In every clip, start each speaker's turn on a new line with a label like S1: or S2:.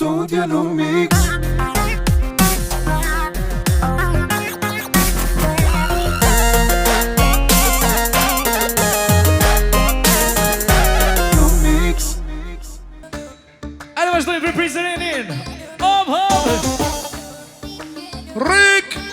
S1: Studio no mix. No mix.
S2: Allora sto representing of Hope
S3: Rick!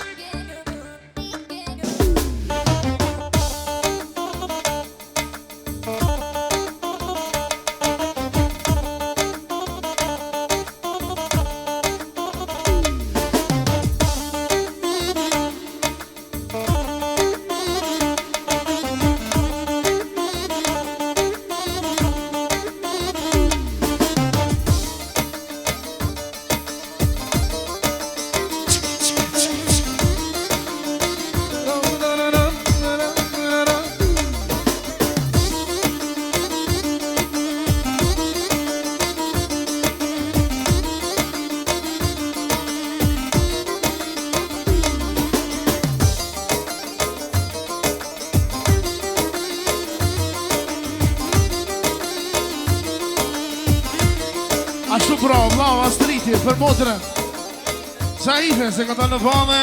S3: Ashtu pra, vlau, Astriti, për motrën Zaife, se këta në vame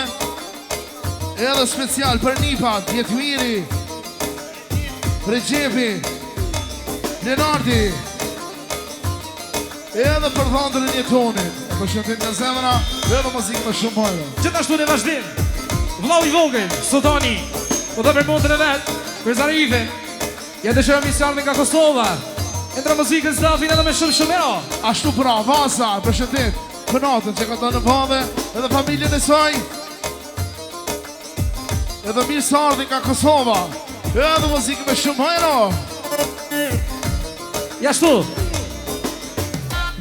S3: edhe special për Nipat, Jetmiri Recepi Lenardi edhe për dhëndrën Jetonin e për shëntin në zemëra edhe muzikë më shumë hojnë.
S2: Gjithashtu në vazhdim vllau i vogël, Sotoni po dhe për motrën e vetë, për Zaife ja dëshëra misionin nga Kosova Entra muzikën stafin edhe me shumë ero.
S3: Ashtu pra, Vaza, për shëndet për natën që këta në vame edhe familjen e saj edhe mirë sardin nga Kosova edhe muzikë me shumë hojnë.
S2: Jashtu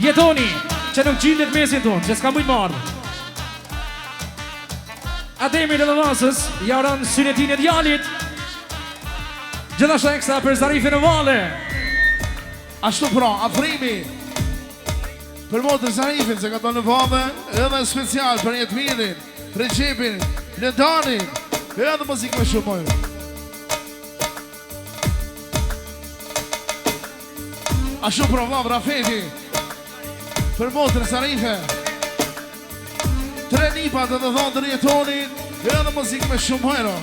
S2: Jetoni që nuk gjindet mesin tonë, që s'ka mujtë marrë Ademi dhe Vasës ja uran synetin e djalit Gjithashtu ekstra për Zarifin e Vale
S3: Ashtu pra, afrimi për motër Zarifin që këta në vame edhe special për Jetmirin, Recepin, Lendanin edhe muzikë me shumë hojnë. Ashtu pra, vlam Rafeti për motër Zarife tre nipat edhe dhëndër Jetonin edhe muzikë me shumë hojnë.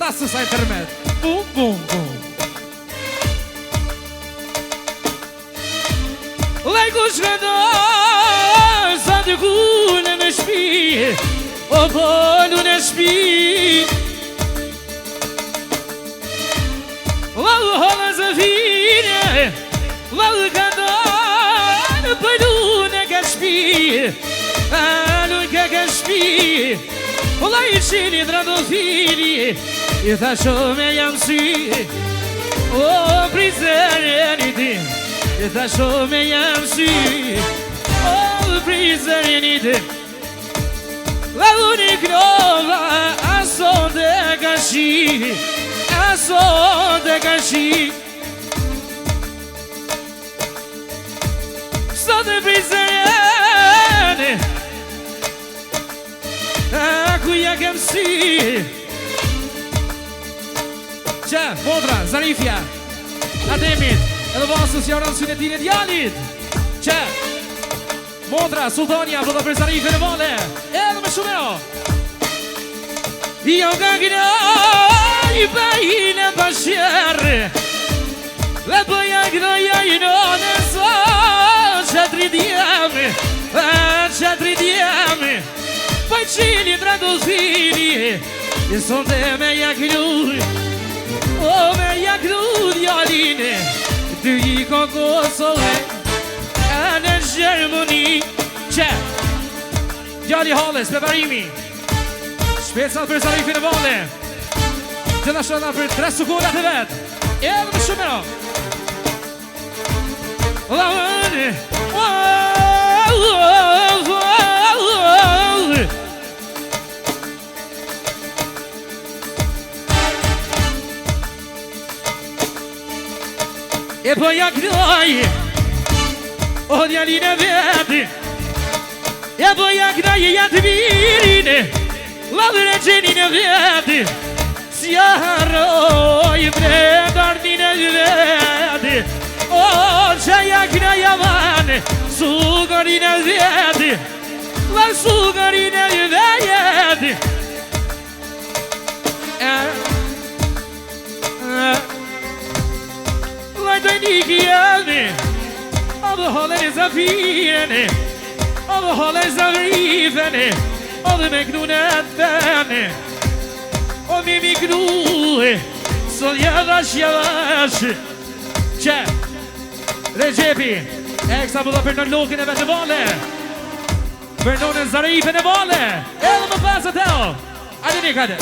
S2: Tasë sa internet Bum, bum, bum Lejku shkëndar Sa të kune në shpi O polu në shpi Lau hola zëfire Lau këndar Pëllu në ka shpi Alu në ka shpi Ola i qini drado fili I tha shumë jam sy O prizërjeni ti I tha shumë jam sy O prizërjeni ti La unik nova Aso të ka shi Aso të ka shi Sot të prizërjeni Aku ja kem si Që, Modra, Zarifja Ademit Edhe Vasës ja uran synetin e djalit Që Modra, Sultania Vëdha për Zarifin e Vale Edhe me shumë ero Jo ka gëna I bajin e bashkër Dhe bëja gënoja I në sa Qatri djemi Qatri djemi Poi cili tra dosini E son te me jaklu O me jaklu djaline Ty I ko Kosove E në Gjermoni Që Djali Halles, preparimi Shpecat për Zarifin e Vale Gjithashtu edhe për 3 sekundat e vet Edhe më shumë ero Lavani E po ja knoj O djaline veti E po ja knoj Jetmirin Edhe regjenin e vjeti Si harroj vred ardin e vjeti O që jakna javane Sugarin e vjeti La sugarin e vjeti Lajtoj një kjeni Adë hale e zafireni Adë hale e zavrifeni Adë me knu në tëni O mi knu Sol javash Që Regjepi Eksa buda për në lokin e vetë vale Për në në zarifin e vale Edhe më pasë të teo Ajde një kajde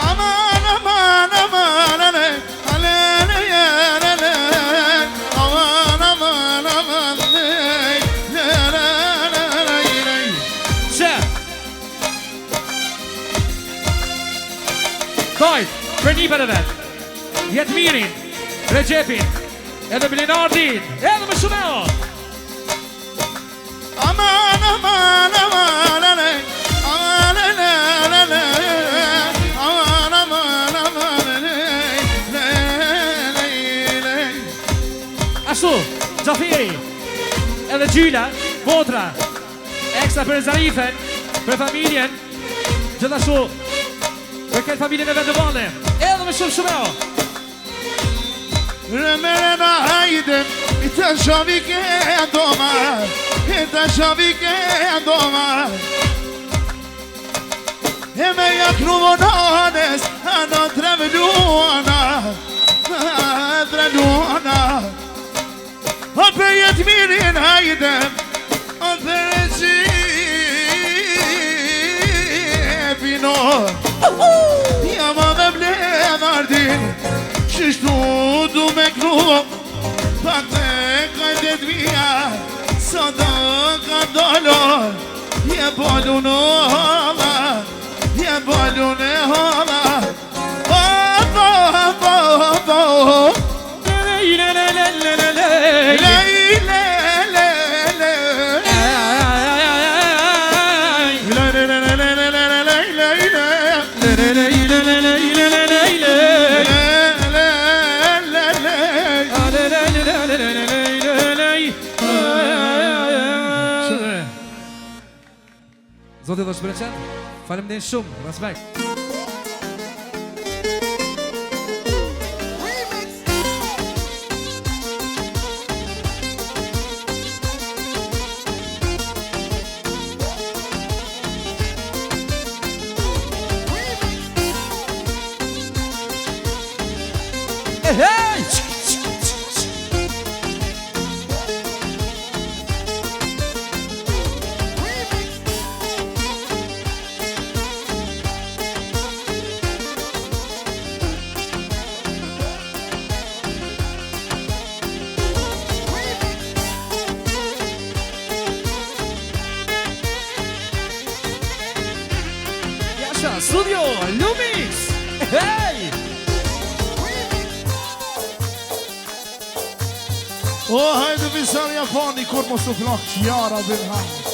S3: Aman, aman, aman, ale, ale, ale, ale, aman, aman, aman, ale, ale, ale.
S2: Që Dojt, për një për e vetë Jetmirin, Regjepin Edhe Blinardin, edhe më shumeo
S3: Aman, aman, aman, ale, aman, ale, ale, aman, aman, aman, ale, ale.
S2: Ashtu, Gjafiri Edhe Gjyla, Motra Ekstra për Zarifen Për familjen Gjithashtu Për këtë familjen e vetë vale Edhe më shumeo
S3: Remere na hajde I të shavike e doma I të shavike e doma E me jaknu vonanes A në treveluana Treveluana O për jetë mirin hajde O për e qipino Jama dhe bledardin Qështu du me kru Pak të kajtet mija Sa të ka dolor Je balu në hala Je balu në hala
S2: Zotit dhe shpreqen, falem dhe shumë, respekt Hey! Studio Lumix! Hey!
S3: O, hajde visar Japani, kur mos të flak qjara Bilhan.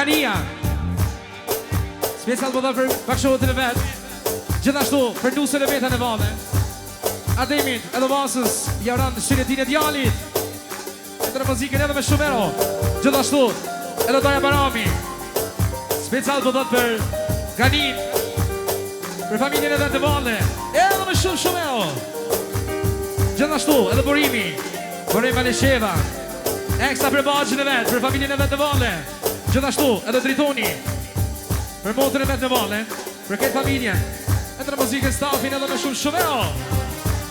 S2: Gania. Special po dhe për bashkëshortin e vetë. Gjithashtu për nusën e vetën e vale. Ademit, edhe basës, javran shirjetin e djalit. Edhe në muzikën edhe me Shumero. Gjithashtu, edhe Doja Barami. Special po dhe për Ganin. Për familjen e vetë e vale. Edhe me Shumero. Gjithashtu, edhe Borimi. Borim Valesheva. Ekstra për baqën e vetë, për familjen e vetë e vale. Gjithashtu, edhe Dritoni. Për motën e vetë e vale. Për këtë familjen. Edhe në muzikën stafin edhe me Shumero.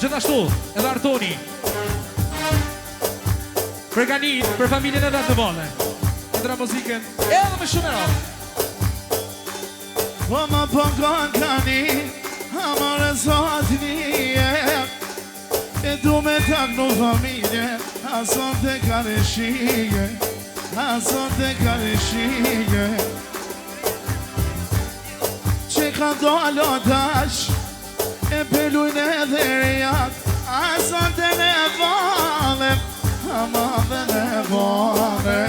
S2: Gjithashtu, edhe Artoni. Për Ganin, për familjen e vetë e vale. Edhe në muzikën edhe me Shumero.
S3: Po më pëngon Ganin, amore zotni e du me tak në familje, ason të kareshije, ason të kareshije. Që ka do alotash, e pelujnë edhe rejat, ason të ne vale, ama dhe ne vale.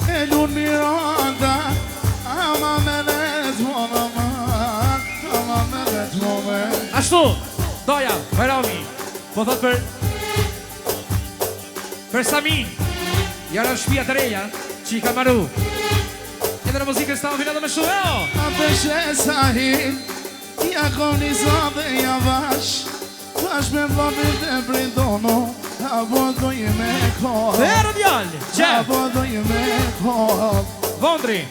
S3: E lunë Miranda, ama me ne zvona man, ama me ne zvone.
S2: Ashtu, Doja, Bajrami, po thot për Samin, jara në shpia të reja, që i ka maru. Edhe në muzikën stafin edhe me Shumero.
S3: A peshe sahil, ja koni zote ja vash, vash me vlobit e brindono, a vodoj me kohë.
S2: Dhe erë djallë, që?
S3: A vodoj me kohë.
S2: Vondri,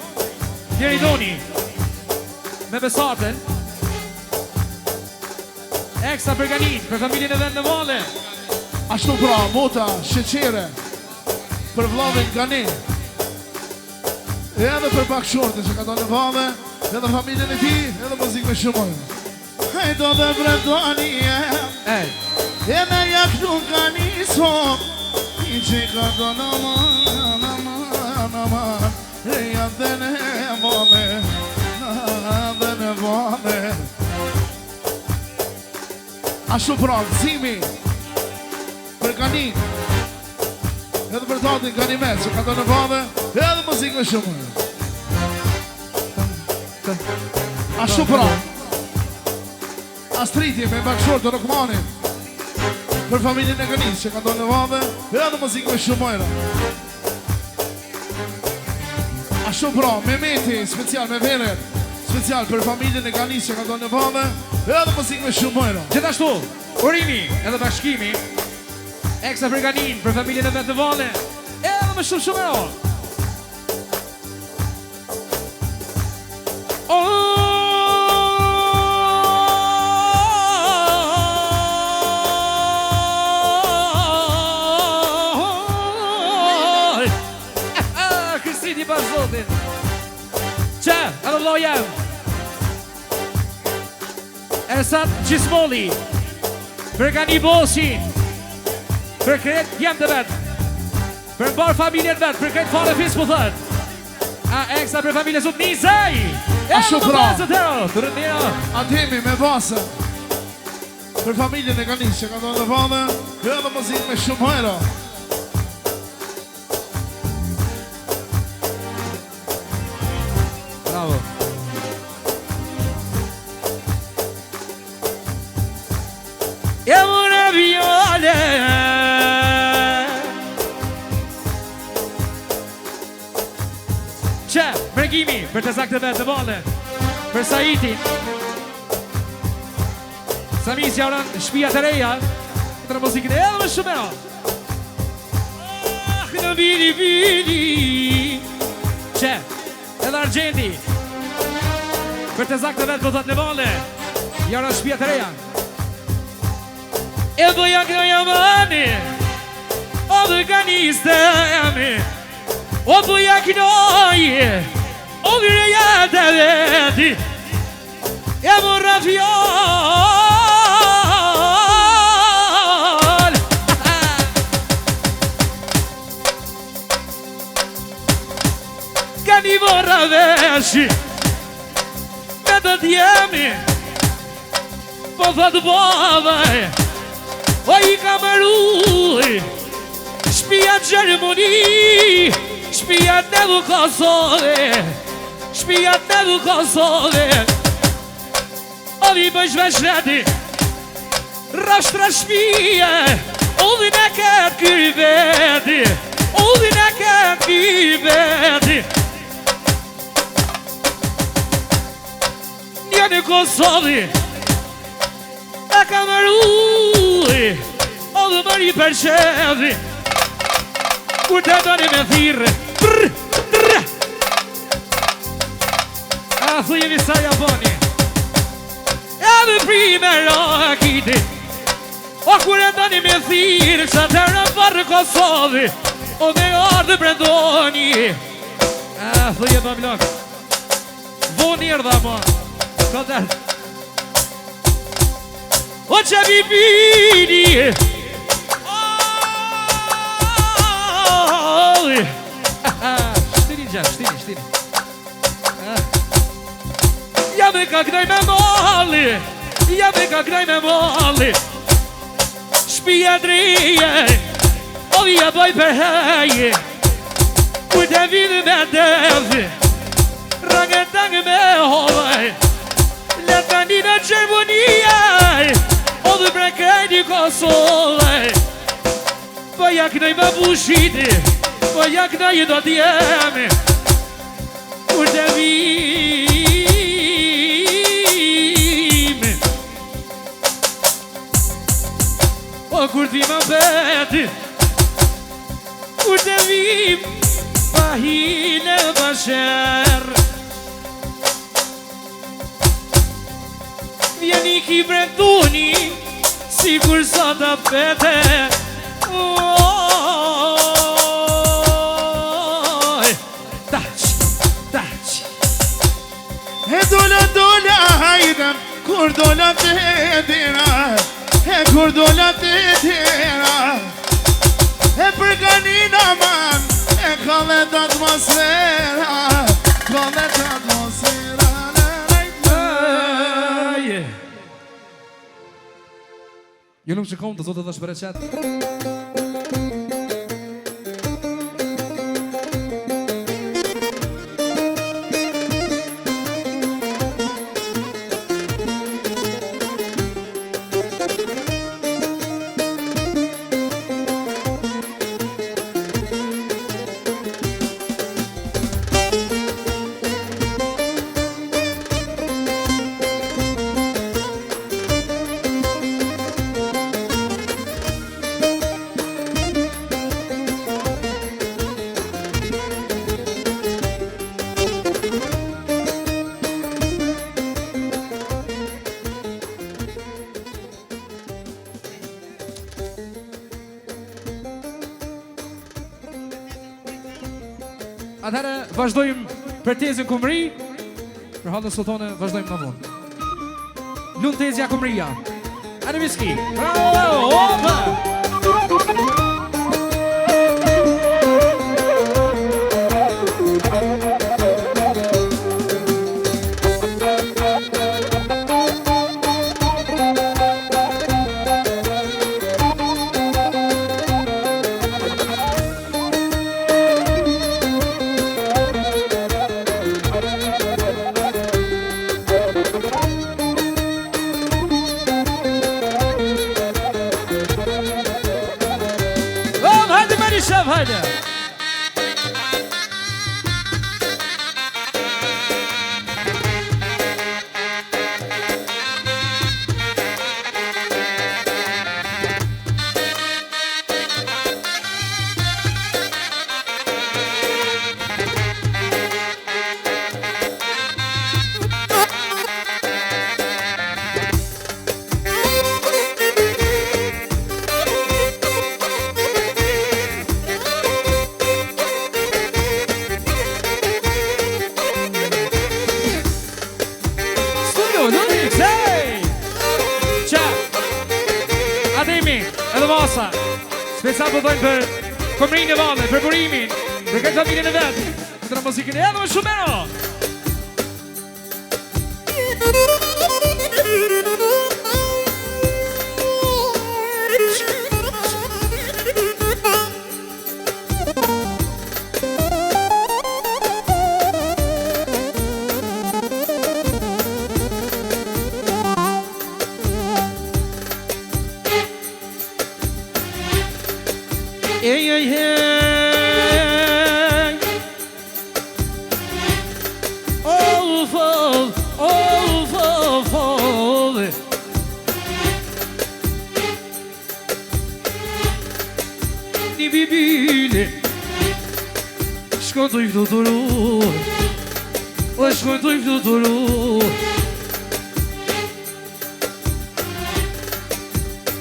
S2: Djeridoni, me Besatën. Ekstra për Ganin, për familjen e vetë në vale.
S3: Ashtu pra, mota, sheqere, për vllovin Ganin. Edhe për bashkëshortin që ka do në vale, edhe familjen e ti, edhe muzikë me shumojnë. Hajdo dhe bretoni e me jak nuk ka niso, i që ka do në man, reja dhe në vale, dhe në vale. Ashtu pra, gëzimi për Ganin, edhe për tatin Ganimet që ka do në vale, edhe muzikë me shumojnë. Ashtu pra, Astriti me bashkëshor të Rokmanin, për familjen e Ganis që ka do në vave, edhe muzikë me shumojra. Ashtu pra, Mehmeti, special me Veret, special për familjen e Ganis që ka do në vave, edhe muzikë me shumojra.
S2: Gjithashtu, Urimi edhe bashkimi, ekstra për Ganin, për familjen e vetë në vale, edhe me Shumero. Që, edhe vlojem Ersat Gjismoli, për Gani Bosi, për kretë jem të vetë, për mbarë familjen vetë, për kretë fare fisë po thët. A ekstra për familje sot Nizaj.
S3: Ashtu pra,
S2: Atemi
S3: me vasë, për familjen e Ganis që ka do në vave, edhe muzikë me shumojra.
S2: Bravo. E una viole Që, mërgimi për të zaktë vetë të vale, për Saiti Samis javran shpia të reja, të në muzikën e edhe me Shumero. Ah, në vini vini Që, edhe Argenti për të zaktë vetë për të në vale, javran shpia të reja. E do jak në jamani, o dhe ganiste jami, o do jak noje, o dhe rejate veti, e morra fjall. Gani vorra veshi, me të t'jemi, po thëtë bavaj, o i kameruj, shpia Gjermoni, shpia në Kosovë, shpijat në Kosovë. Ovi bëjsh veshleti, rashtra shpije, udhin e këtë këj veti, udhin e këtë këj veti. Një në Kosovë, e ka mërui, o dhe mëri për qevi, kur të doni me thirë, a thu jemi sa Japoni, e dhe prime roha kiti, o kur e doni me thirë, që të rëmë për Kosovë, o dhe ardhë brendoni, a thu jemi më blok, voni erdha ma, këtë o që vi bini Shtini gjem, shtini Jam e ka knaj me mali Jam e ka knaj me mali Shpija drije O vija boj për heje Kur të vidë me devi Rangë tangë me hovaj Letë një në Gjermonijaj O dhe brekaj një Kosovë Po jak nëj më bushiti Po jak nëj do t'jemi Kur të vim O kur t'vi më beti Kur të vim Pahine basher Vjeni ki brenduni Si kur sa të pete Taq
S3: E dola hajdem Kur dola të dira E kur dola të dira E përganina man E kallet atmosfera Kallet atmosfera
S2: Ju nuk që kom të zotë dhe shbereqet Atëherë vazhdojmë për tezën kumri Për halën sotone vazhdojmë në vonë Lunë tezja kumria Anë viski Bravo, opa Şef haydi. Special po dojnë për komrinë e valet, për burimin, për këtë familjen e vetë, për të muzikën e edhe më shumero. Ej, ej, ej. Oh, oh, oh, oh, oh. Një bibile shkon të i fluturu, o shkon të i fluturu.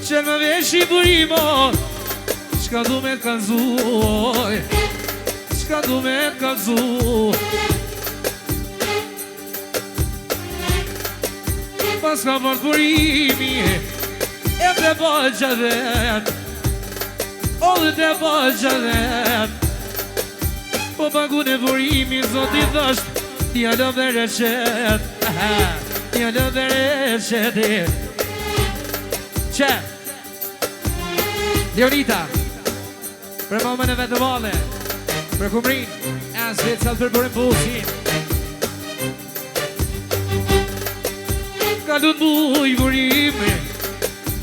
S2: Qenë më vesh i burimo, shka du me t'kalzuj, shka du me t'kalzuj. Pas ka për burimi, e të bëjë gjadet, o dhe të bëjë gjadet. Po pagu në burimi, zoti dhësht, tja lë dhe reqet, tja lë dhe reqet. Që? Leonita, për mamën e vetë vale, për kumrin, e special për burin busin. Ka lunë muj burimi,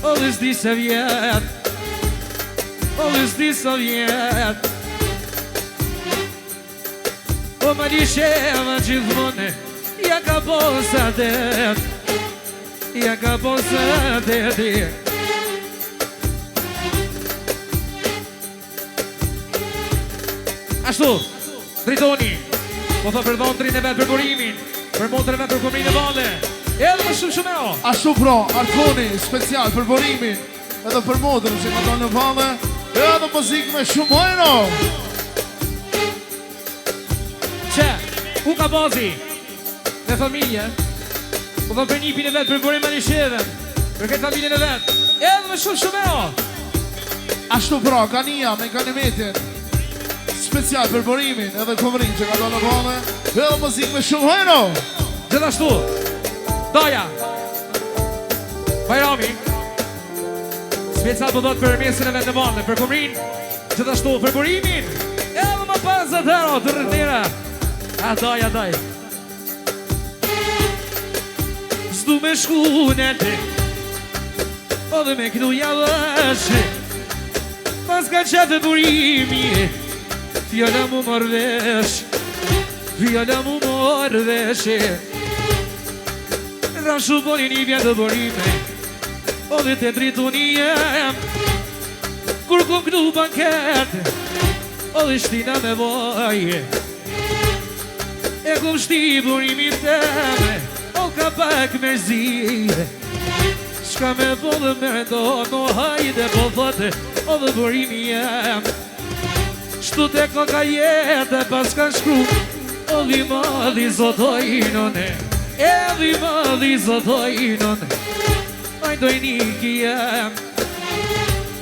S2: o dhe s'di se vjet, o dhe s'di se vjet. O ma një shema gjithmone, ja ka posa det, ja ka posa det. Ashtu, dritoni, po thë për dhondrin e vetë për burimin, për motrën e vetë për kumrin e vale, edhe më shumë shumeo.
S3: Ashtu pra, Arkoni, special për burimin, edhe për motrën që ka tonë në vale, edhe muzik me shumë hojno.
S2: Që, ku ka bazi, me familje, po thë për njipin e vetë për burim e një shedhen, për këtë familjen e vetë, edhe më shumë shumeo.
S3: Ashtu pra, Kania me Kanimetin, special për burimin edhe kumrin që ka do në vale, edhe muzik me shumë hojno.
S2: Gjithashtu, Daja, Bajrami, special për dhëtë për mesin e vetë në vale, për kumrin, gjithashtu për burimin, edhe më pas dhe dhero, të rëndira. A Daja, Daj. Zdu me shku në të, o dhe me këtu javëshe, pas ka qëtë burimi, fjalla mu mërvesh, fjalla mu mërvesh. Rashu boni një vjetë të borime, o dhe të dritu një jem, kur kom këtu banket, o dhe shtina me voje. E kom shti borimi teme, o ka pak mërzije. Shka me po dhe me do, no hajde po thote, o dhe borimi jem. Shtu te koka jetë pas ka shkru, o dhi madhi zotojnone, e dhi madhi zotojnone, aj doj niki jem.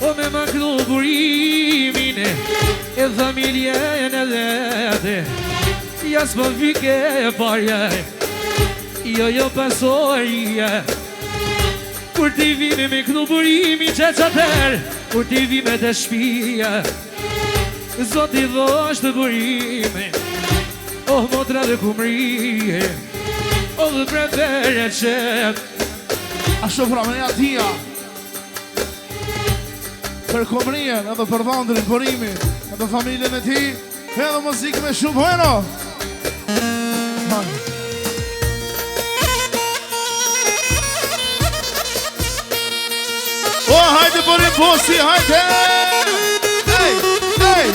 S2: O me ma këtu burimine, e familjen e dhete, jas më vike e parje, jo pasorje. Kur t'i vime me këtu burimi që qater, kur t'i vime të shpia, Zoti dhosh të burime, oh motra dhe kumrije, oh dhe brevere qep.
S3: Ashtu pra me një atia, për kumrien edhe për dhondrin burimin, edhe familjen e ti, edhe muzik me shumë hojno. O, hajde burim bosi, hajde! Hey, hey!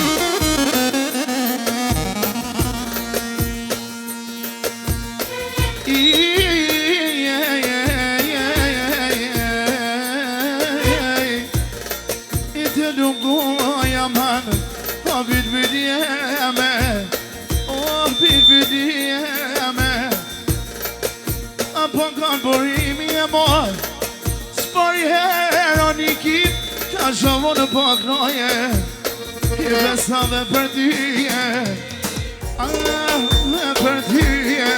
S3: Burimi e moj Spari hero një kip Ka shumë në paknoje I besa dhe për tyje Dhe për tyje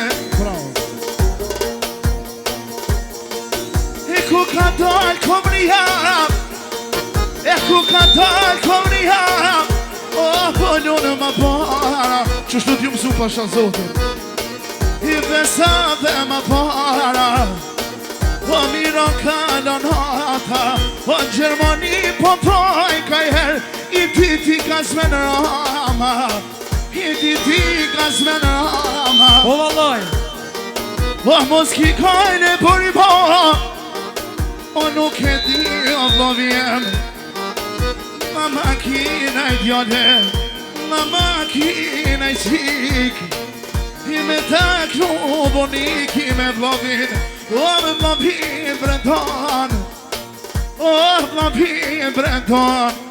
S3: E ku ka dal kom një haram E ku ka dal kom një haram O pëllunë më para Qështu t'ju mësu pasha zotin I besa dhe më para Po miron kalon hata Po Gjermani po proj ka her I piti ka s'men rama Hiti ti ka s'men rama
S2: Po valloj
S3: Po mos ki kajne për i po O nuk e di o vlovjem Ma makina i djole Ma makina i qik I me tak nubonik I me vlovin O me vlovin Brenton O vlovin Brenton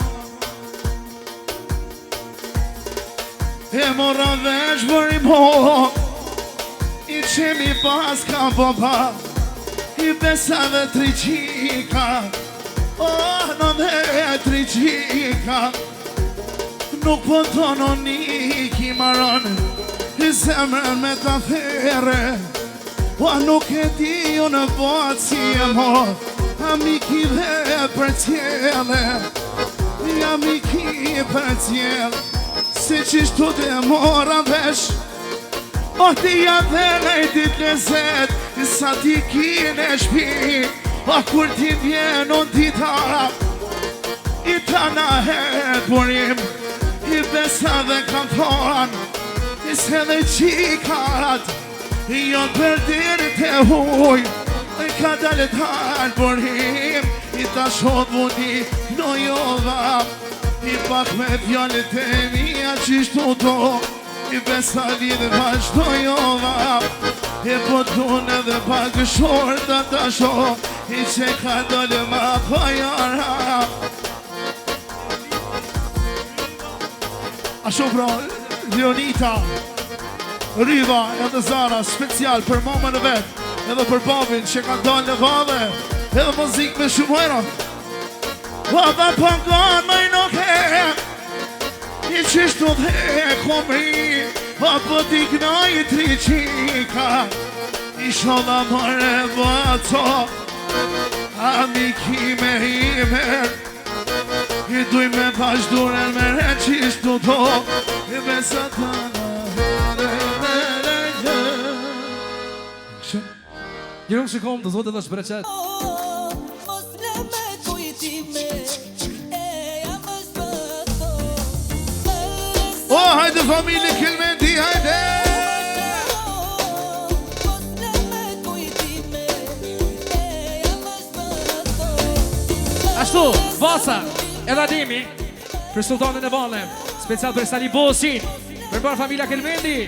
S3: E mora vesh për i po I qemi pas ka popa I besave tri qika O në dhe tri qika Nuk po tono nik I maron I zemrën me ta fere O nuk e di jo në botë si e mor Amiki dhe për tjele Amiki për tjele Se qishtu dhe mora vesh O t'ja dhe nejtit lezet Sa ti kine shpi O kur ti vjen o dita I ta na het burim I besa dhe kam thon I se dhe qikat I jon për dirit e huj I ka dalet hal burim I ta shod mundi no jova I pak me fjallet e mija qishtu to I besa lidhe vazhdojova E po t'un edhe pak shorta ta sho I që ka dole ma pajara A sho bro, Leonita Riva edhe Zara special për mamën e vet Edhe për babin që ka dole në vade Edhe muzik me shumojra Va dhe pangan me i nuk e I qishtu dhe komri Apo t'i knaj tri qika I sholla mare vato Amiki me himer I duj me vazhduren me re qishtu do I besatana
S2: Një rrugë shikom të zote dhe shpreqet
S3: O, hajde familje Kelmendi, hajde
S2: Ashtu, Vasa, edhe Ademi Për sultanin e Valle Special për Sali Bosin Për bërë familja Kelmendi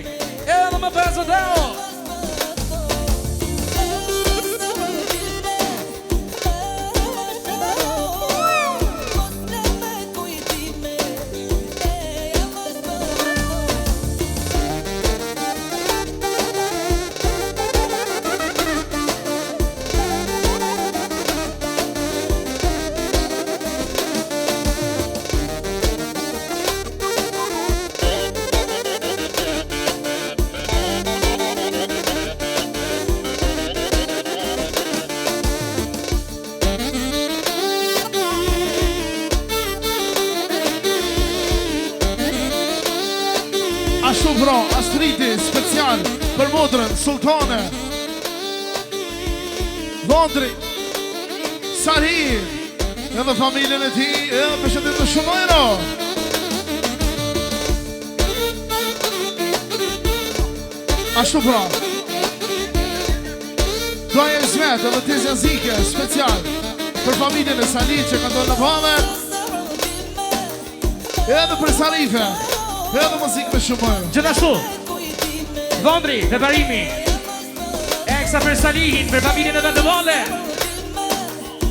S2: Edhe më përzo deo
S3: Ashtu bro, Astriti, special Për modrën, Sultane Londri Sarhir Edhe familjen e ti Edhe përshëndet të shumojro Ashtu bro Doja Zmet edhe Tezja Zike Special Për familjen e Salit që ka do në vale Edhe për Sarife Edhe muzik me shumojro
S2: Gjithashtu Vondri, preparimi Eksa për Salihin, për familjen e vetë Valle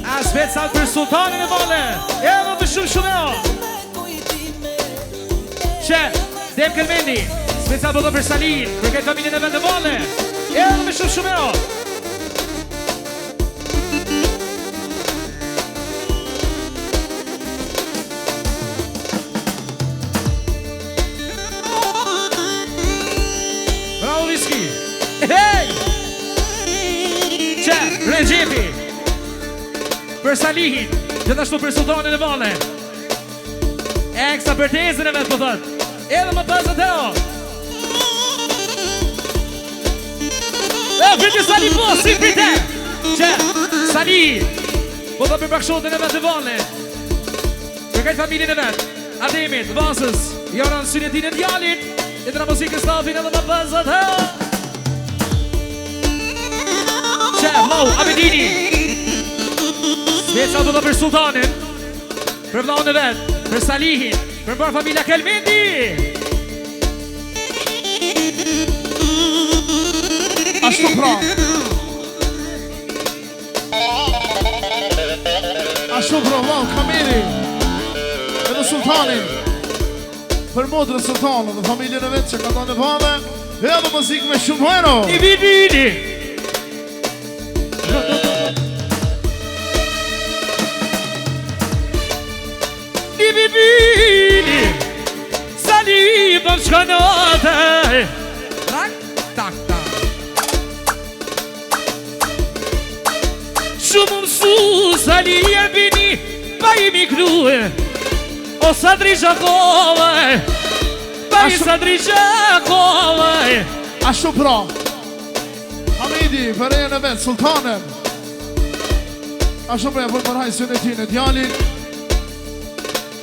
S2: A special për sultanin e Valle Edhe për shumeo Që, Dem Kelmendi Special për Salihin, për këtë familjen e vetë Valle Edhe për shumeo Hey! Që, Regjepi Për Salihin Gjithashtu për sultanin e Valle Eksa për Tezën e vetë po thët Edhe më pëzët e o E, vëtë Sali po, si për te Që, Salihin Po thët për bakshotën e vetë e Valle Për këtë familjen e vetë Ademit, Vasës, Joran Synetin e djalit, e të në muzikës stafin edhe më pëzët, Qef, lau, Abedini, Sveca do të për Sultanin, për vllaun e vetë, për Salihin, për bërë familja Kelmendi.
S3: Ashtu pra. Ashtu pra, vlau, Kameri, edhe Sultanin, për modrën Sultanin dhe familjen e vetë që ka të në vame, edhe muzik me shumë hero.
S2: I vini. I vini. Sali për shkanate. Tak, tak, tak. Shumë mësu, Sali e vini, pa i mikruhe. O Sadri Gjakove, pa i Sadri Gjakove.
S3: Ashtu pra. Hamidi, për e në vetë, Sultanen. Ashtu pra, për përhaj Synetin e djalit.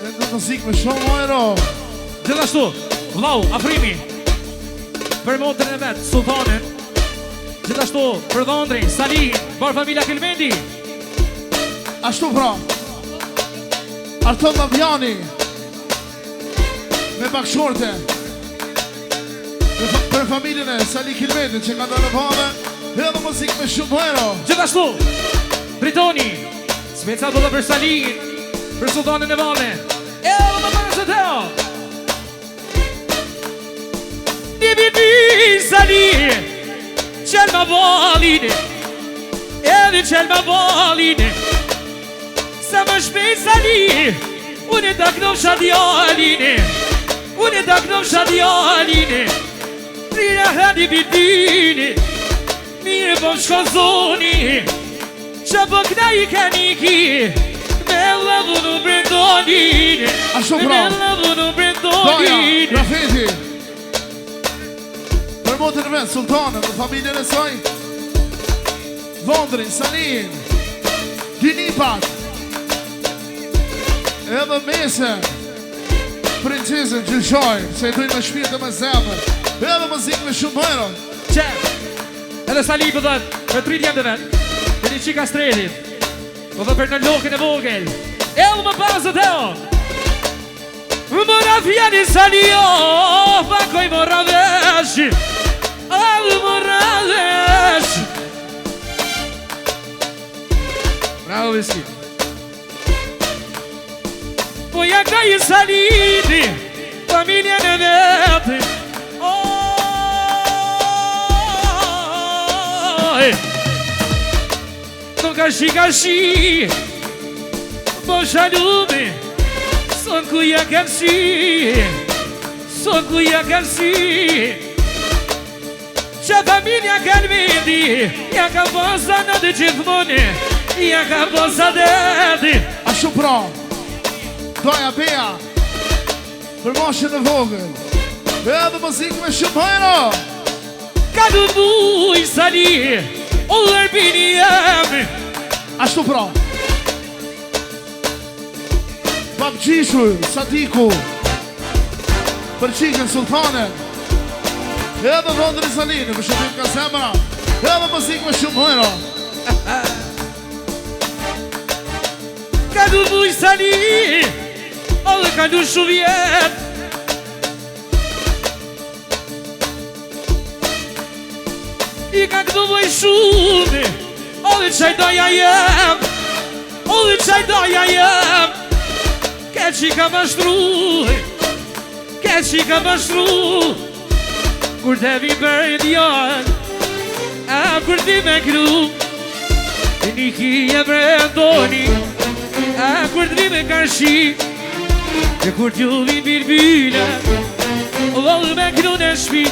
S3: E në muzik me shumë hero.
S2: Gjithashtu, vlau, Afrimi, për motrën e vetë, Sultanen. Gjithashtu, për dhondri, Salihin, bërë familja Kelmendi.
S3: Ashtu pra. Arton Lavjani. Me bakshorte. Për familjen e Sali Kelmendi që ka në vame, edhe muzik me shumë hero.
S2: Gjithashtu, Britoni, Sveca do dhe për Salihin, për Sultanin e vame. Edhe më përës e teo. Një Salihin, qel ma valin, edhe qel ma valin. Sa më shpejt Salihin, unë e taknov shadjalin, unë e taknov shadjalin. Rina hadi bitini, mire po shkazoni, që po këna i kaniki, me lavu në brendonin,
S3: Ashtu pra.
S2: me lavu në
S3: Doja,
S2: brendonin.
S3: Rafeti. Për motër vetë, Sultanën dhe familjen e saj, Vondrin, Salin, Dinipat, edhe Mese, Princesën, Gjilshaj, se i dojnë me shpirë dhe me zemër, edhe muzik me shumë hero.
S2: Qef, edhe Sali për dhe për 3 djemë dhe vetë, për një qika stretit, për dhe për në lokën e vogël, edhe më pasët e o. Mora fjani Sali o, pakoj mora vesh, edhe mora vesh. Bravo Viski. Po ja ka i Salini, familjen e vetë, Nuk ashi po shalume, son ku ja kam si, son ku ja kam si. Që familja Kelmendi, ja ka posa në të gjithmoni, ja ka posa deti.
S3: Ashtu pra, Doja Bea, për moshën e vogël, edhe muzik me shumë hero.
S2: Ka du buj Sali, o lërbini jemi.
S3: Ashtu pra. Bab Gjishu, Sadiku, për qikën Sultanen, edhe Vondri Salini, për shëtim ka zemra, edhe muzik me shumë hero.
S2: Ka du buj Sali, o dhe ka du shuvjet. I ka këtu voj shumë, o dhe qaj doja jem, o dhe qaj doja jem. Ke që i ka mashtru, ke që i ka mashtru, kur të vi për djanë, a kur ti me kru, një kije brendoni, a kur të vi me karshi, e kur t'ju vi birbile, o dhe me kru në shpi,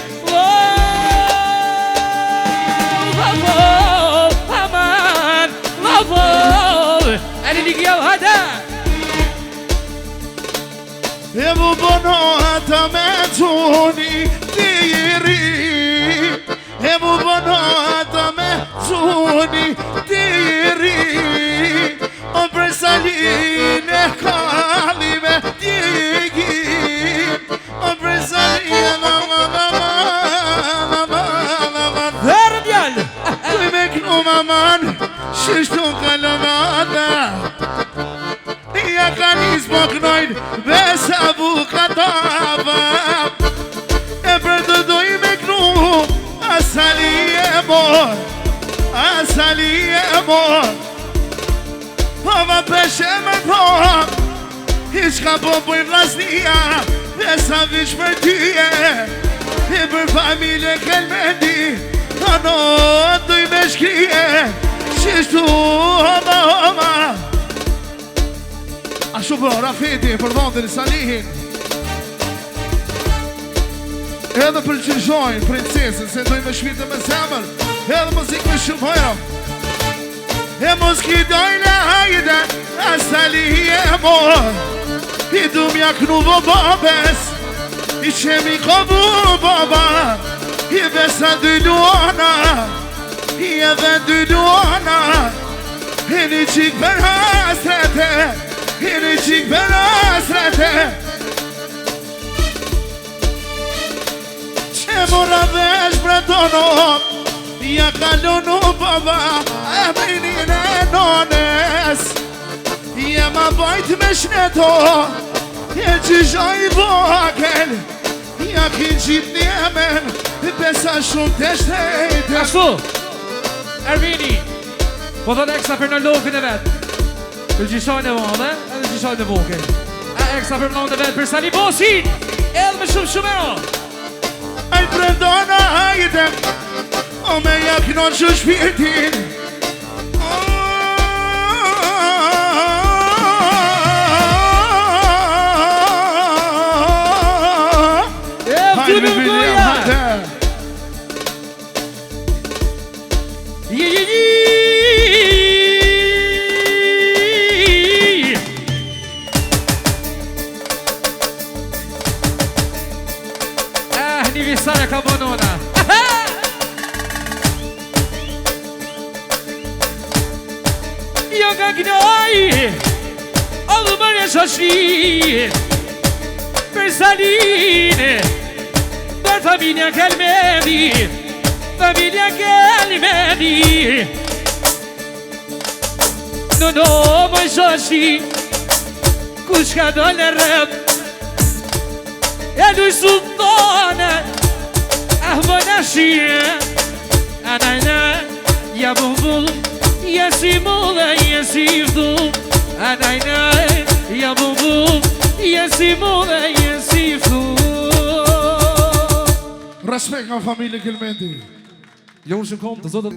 S2: aman, lavol, e një kjo hada.
S3: E mu bono ata me gjuni tiri, e mu bono ata me gjuni tiri, o për Salin e kalime tiri. Shishtu kalonata Ja ka nis po knojnë Besa bukatava E për të doj me knu Asali e mor Asali e mor Pova peshe me po Ishka po për vlasnia Besa vish për tyje E për familje kelmeti Ano duj me shkrije Shishtu homa Ashtu për Rafeti për dhëndin Salihin Edhe për Gjizhojnë princesën Se duj me shvite me zemër Edhe muzik me shumë hojra E muski dojnë hajde A Salihi e mor I du mja knu vo babes I qemi kovu baba I besa dy luana I edhe dy luana I një qik për hasrete I një qik për hasrete Që mora vesh bretono Ja kalonu baba E minin e nones Ja ma bajt me shneto E gjizhoj vogel Ja ki gjit njemen Besa shumë të shtejtë
S2: Ashtu Ervini Po thot eksa për në lokën e vetë Për gjishojnë e vëndë Edhe gjishojnë e vogën E eksa për mlonde vetë Për Sali Bosin Edhe me shumë shumero
S3: Aj brendona hajde O me jaknon që shpirtin Hajde me William, hajde
S2: Aniversário acabou nona Yoga gnoi Allu mërë shoshi Per Saline Per familja Kelmedi Familja Kelmedi No, më shoshi Kush ka do në rëp E du sultane Ahmo në shire Anajna Ja bumbul Ja si mulle Ja si vdu Anajna Ja bumbul Ja si mulle Ja si vdu
S3: Respekt nga familje Kelmedi
S2: Jongens en kom, dat is dat.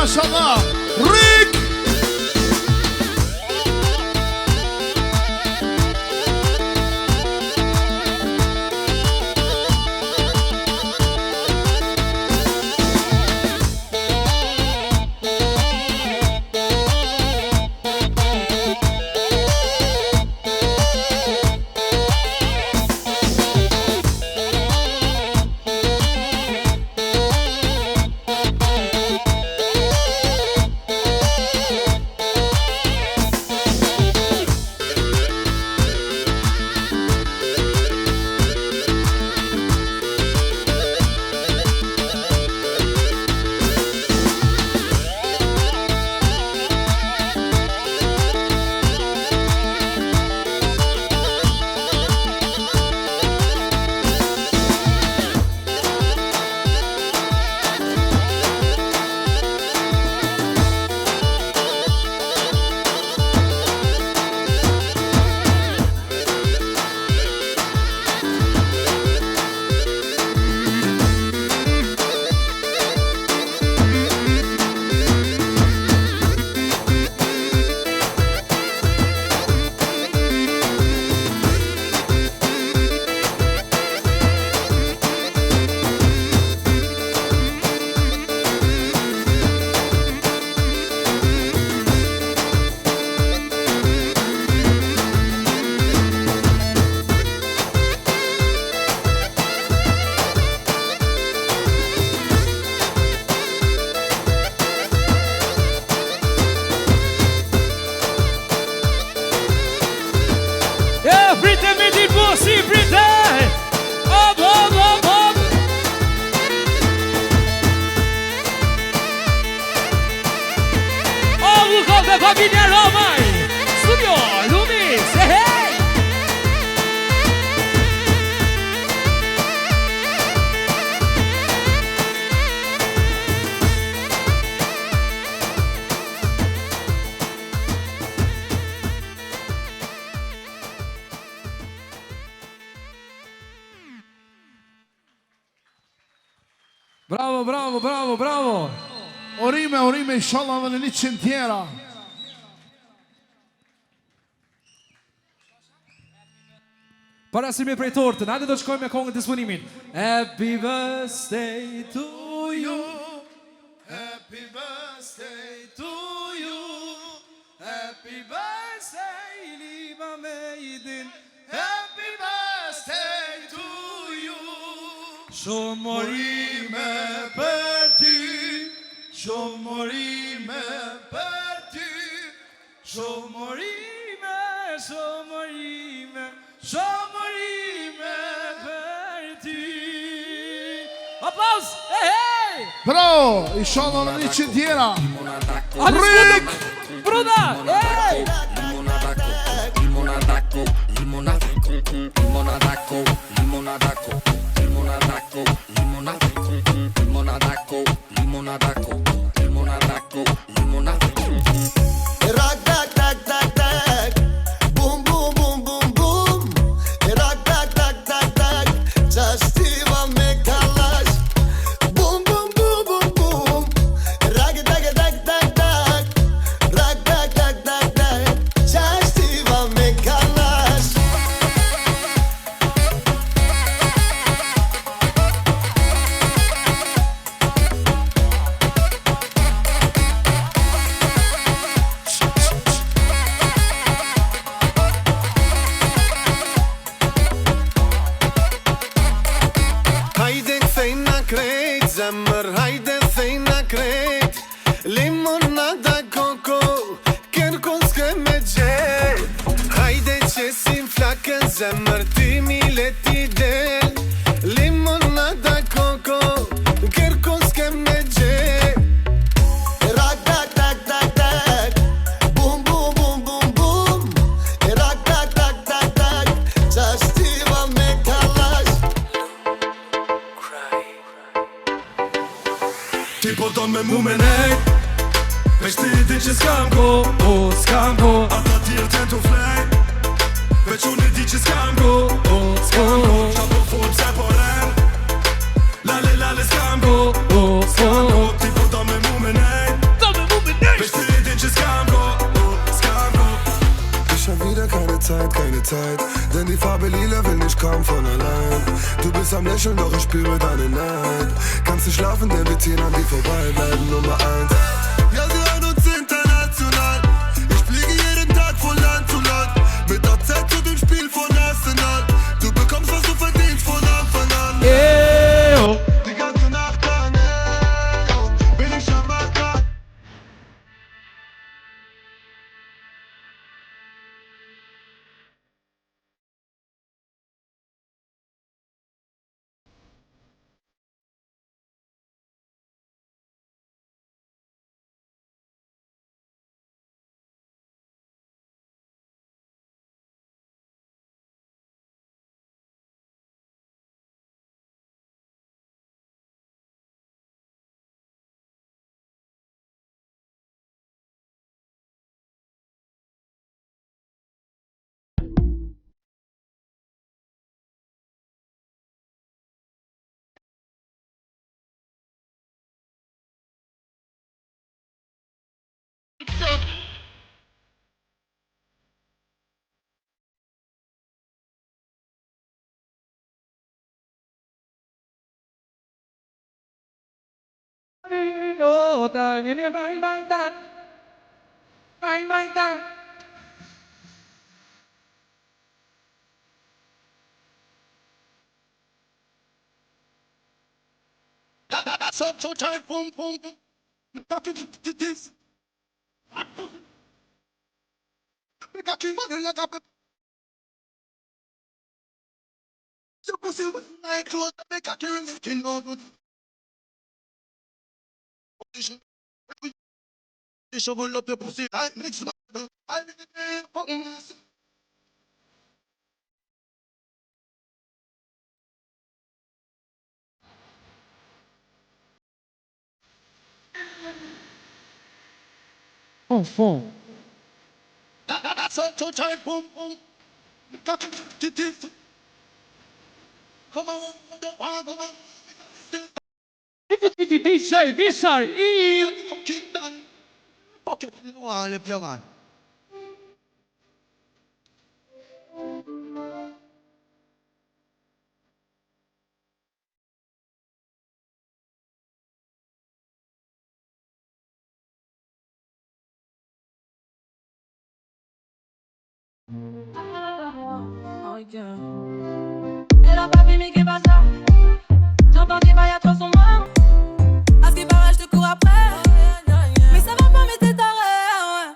S3: Mashallah, Rick!
S2: Frite me di bosi, frite Ob, ob, ob, ob O, Vuko dhe familja Romaj Studio, Lumi, se hej
S4: Bravo, bravo, bravo, bravo.
S3: Orime, inshallah dhe në 100 tjera.
S4: Para si me prej tortën, hajde do të shkojmë me kongën të disfunimin. Happy birthday to you. Happy birthday to you. Happy birthday, liba Mejdin. Happy birthday to you. Shumë morime për ty. Shumë morime për ty. Shumë morime, shumë morime. Shumë morime për ty. Aplaus! Hey, hey!
S3: Bravo, inshallah në 100 tjera.
S2: Rik! Bruna! Hey!
S1: Zemër, hajde thejna krejt Limonada koko Kërkon s'ke me gjej Hajde qesim flakën Zemër, ty mi leti del Limonada koko Kërkon s'ke me gjej Rak, tak, tak, tak, tak Bum, bum, bum, bum, bum Rak, tak, tak, tak, tak Qashtiva me kalash
S5: Ti po do me mu me nejt Veç ti din që s'kam ko
S4: S'kam ko
S5: Ata tjerë ten t'u flej Veç unë di që s'kam ko S'kam ko Qa po full pse po ren Lale lale s'kam ko S'kam ko Ti po do me mu me nejt Veç ti din që s'kam ko S'kam ko
S1: Ich hab wieder keine Zeit Denn die Farbe lila will nicht kaum von allein Du bist am Lächeln, doch ich spüre deine Neid Kannst nicht schlafen, denn wir ziehen an dir vorbei Bleiben Nummer 1 Ja, sie hören uns international Ich fliege jeden Tag von Land zu Land Mit der Zeit zu dem Spiel von Arsenal Du bekommst, was du verdienst von Anfang an
S4: Yeah.
S1: Die ganze Nacht lang, bin ich am Acker
S5: So tight, boom, boom This We got you Your pussy with my clothes, make a turn, you know good. You shovel up your pussy, I mix my I fucking ass.
S2: Enfant.
S5: So tight, boom, boom. Got to this. Come on, come on.
S2: DJ Vissar i...
S5: Fucking done. Fucking. Wale piogan.
S6: Oh yeah. Elle a pas vu mais qu'est pas ça. J'entends des bails à toi son main. À ce qui paraît je te cours après. Mais ça va pas mais t'es taré.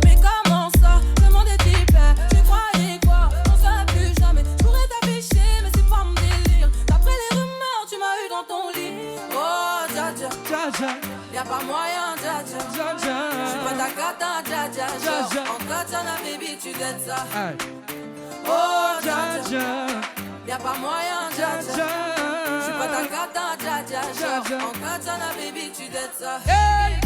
S6: Mais comment ça, le monde est hyper. Tu croyais quoi, on se plus jamais. Je pourrais t'afficher mais c'est pas mon délire. D'après les rumeurs tu m'as eu dans ton lit. Oh dja dja,
S2: Dja dja,
S6: y'a pas moyen dja dja.
S2: dja dja.
S6: J'suis pas ta cata dja dja.
S2: Dja dja.
S6: En katana baby tu dettes ça.
S2: Hey.
S6: Oh
S2: Dja
S6: dja dja,
S2: dja,
S6: y'a pas moyen dja
S2: dja
S6: dja.
S2: dja.
S6: J'suis pas ta cata dja dja.
S2: Dja dja.
S6: En katana baby tu dettes ça.
S2: Hey.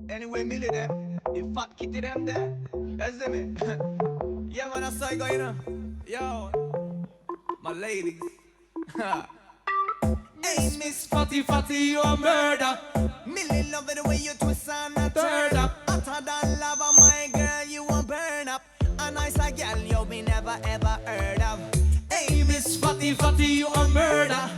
S7: Anyway, Millie them, the fat kitty them there. That's them. Yeah, man, that's how you go, you know. Yo, my ladies. Hey, Miss Fatty Fatty, you a murder. Millie love it the way you twist and a turn up. Hotter than lava, my girl, you a burn up. A nice a girl you me never ever heard of. Hey, Miss Fatty Fatty, you a murder.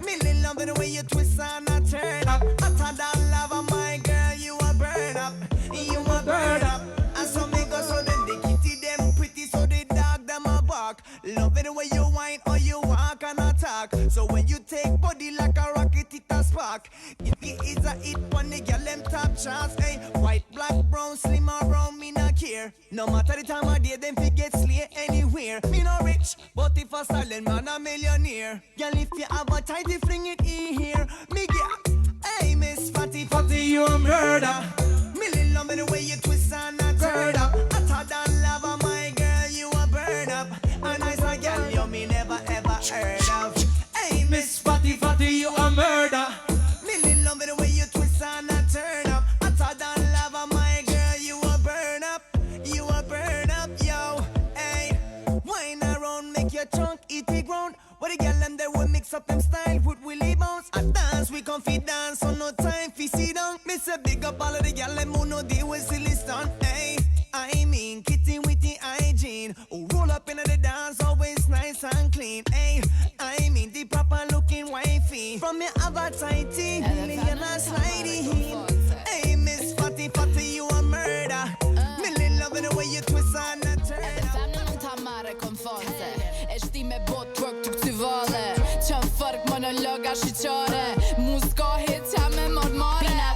S7: Millie love it the way you twist and a turn up. Hotter than lava, my girl, you a burn up. You a burn up. And so me go so then the kitty them pretty, so the dog them a bark. Love it the way you whine or you walk and attack. So when you take body like a rocket, it a spark. It is a hit when the girl them top shots. Hey, white, black, brown, slim or brown, me not care. No matter the time of day, them fi get slay anywhere. Me no rich, but if a silent man a millionaire. Girl, if you have a tighty, fling it in here. Me get, hey, Miss Fatty Fatty, you a murder. Millie love me the way you twist and a turn up. Hotter than lava, my girl, you a burn up. A nice a girl, you me never ever heard of. Hey, Miss Fatty Fatty, you a murder. Millie love me the way you twist and a turn up. Hotter than lava, my girl, you a burn up. You a burn up, yo. Hey, wine around, make your trunk eat it ground. What the girl them they will mix up them style with Willie Bounce. A dance we come fi dance, so no time fi sit down. Me say big up all of the gal them who no deal with silly stunt. Hey, I mean kitty witty hygiene. Who roll up into the dance always nice and clean. Hey, I mean the proper looking wifey. From your other tighty, million and slidey. Hey, Miss Fatty Fatty, you a murder. Million loving the way you twist and turn.
S8: Femnën nuk ta marre konfonse E shti me bot twerk të këty vale Qëm fërk monologa shqyqare Muska hit qa me mërmare Pina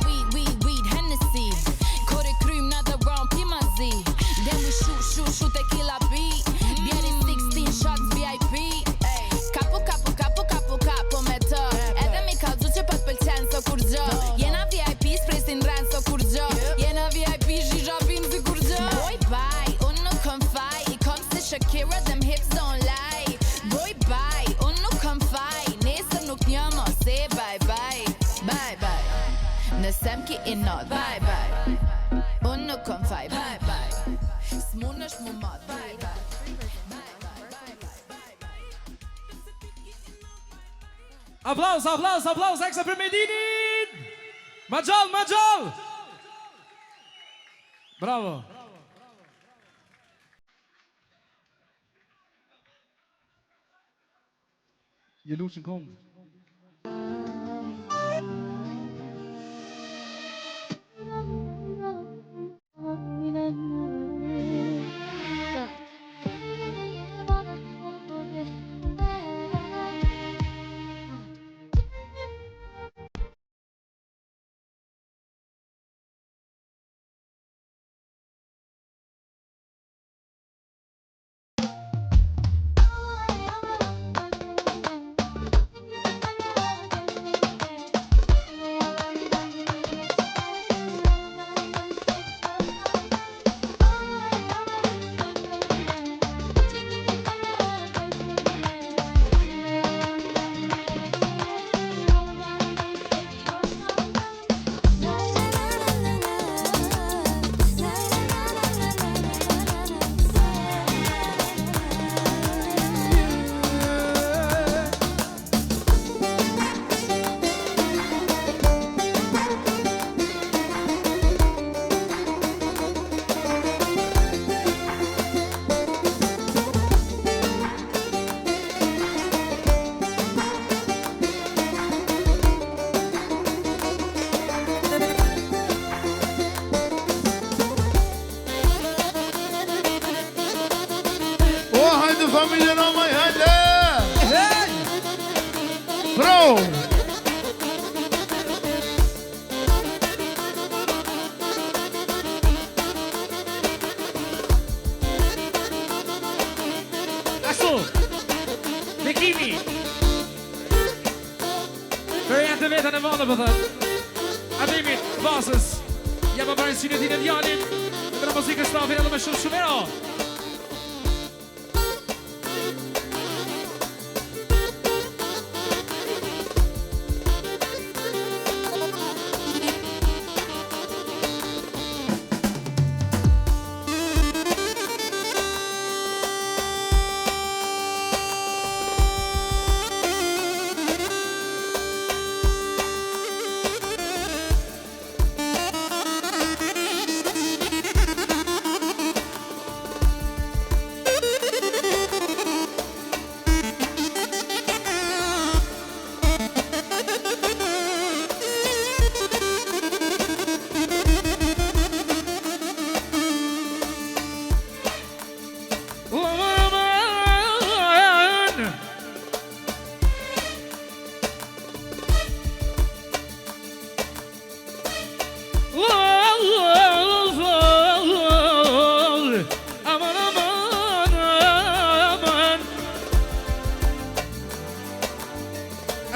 S8: weed, Hennessy Kur e krym në the round pima zi Then we shoot tequila beat Bjeri 16 shots VIP Kapu me të Edhe mi kalzu që pët pëlqen so kur gjë Jena VIP spresin ren so kur gjë Jena VIP zhizha vim si kur gjë Boy bye, unë nuk kom faj I kom si Shakira, them hips don't lie Boy bye, unë nuk kom faj Nesër nuk një mo se bye bye Nëse m'ki i not bye bye Unë nuk kom faj bye bye S'mun është mu mat bye bye
S2: Aplaus, ekstra për Medinin! Ma gjall! Bravo!
S4: Je lusen kom.
S3: Familjen om mig heller! Bro!
S2: Ashtu! Bekimi! Për janë të vetën e vëndë për thëtë Adimit, basës Ja për bërën synë t'in e djalin Në në muzikë stafin edhe me shumero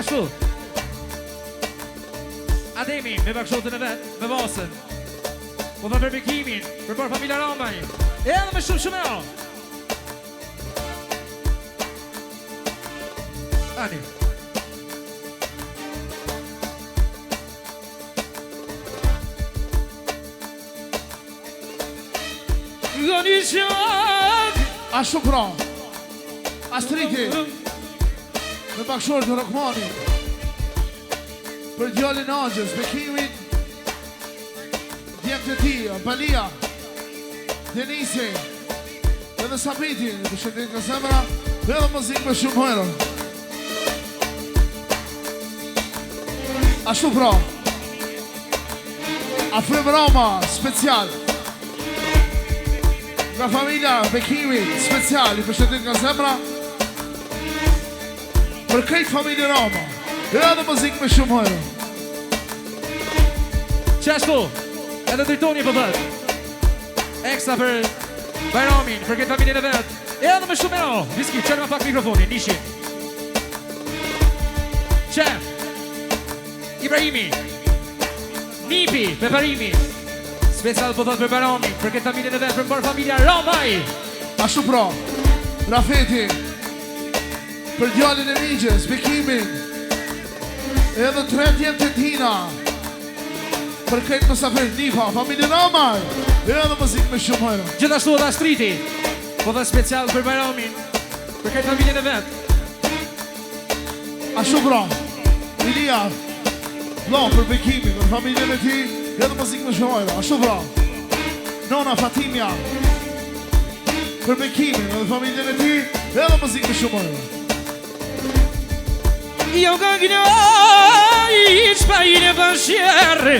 S2: Ashtu Ademi me bakshotën e vetë, me basën Po për bekimin, për familja Ramaj Edhe me shumero Ani Gani qak
S3: Ashtu pra Astriki Me bakshorë të Rokmani Për djallin Agjës Bekimin djemë të ti, Balia, Denisi, edhe Sabiti, të shëndet në zemra, edhe muzikë me shumë hojrë. Ashtu pra, Afrim Roma, special, nga familja Bekimi, special, i përshëndet nga zemra, për krejt familje Roma, edhe muzikë me shumë hojrë.
S2: Qashtu, edhe drejtoni për bët. Ekstra për Bajramin, për këtë familjen e vetë. Edhe me shumë ero. Viski, qërë ma pak mikrofonin, nishi. Qef, Ibrahimi, Nipi, Peparimi. Special për thot për Bajramin, për këtë familjen e vetë, për mërë familja Ramaj.
S3: Ashtu pra, Rafeti, për djallin e Migjes, Bekimin, edhe 3 djemë të tina, për këtë mësafir, Nifa, familje Ramaj, edhe muzikë me shumë hojrë.
S2: Gjithashtu edhe Ashtriti, po dhe special për Bajramin, për këtë familjen e vetë.
S3: Ashtu pra, Ilia, Blan për Bekimin, për familjen e ti, edhe muzikë me shumë hojrë. Ashtu pra, Nona Fatimja, për Bekimin, edhe familjen e ti, edhe muzikë me shumë hojrë.
S2: Jo ka gnoj, shpajin e bashkjerë,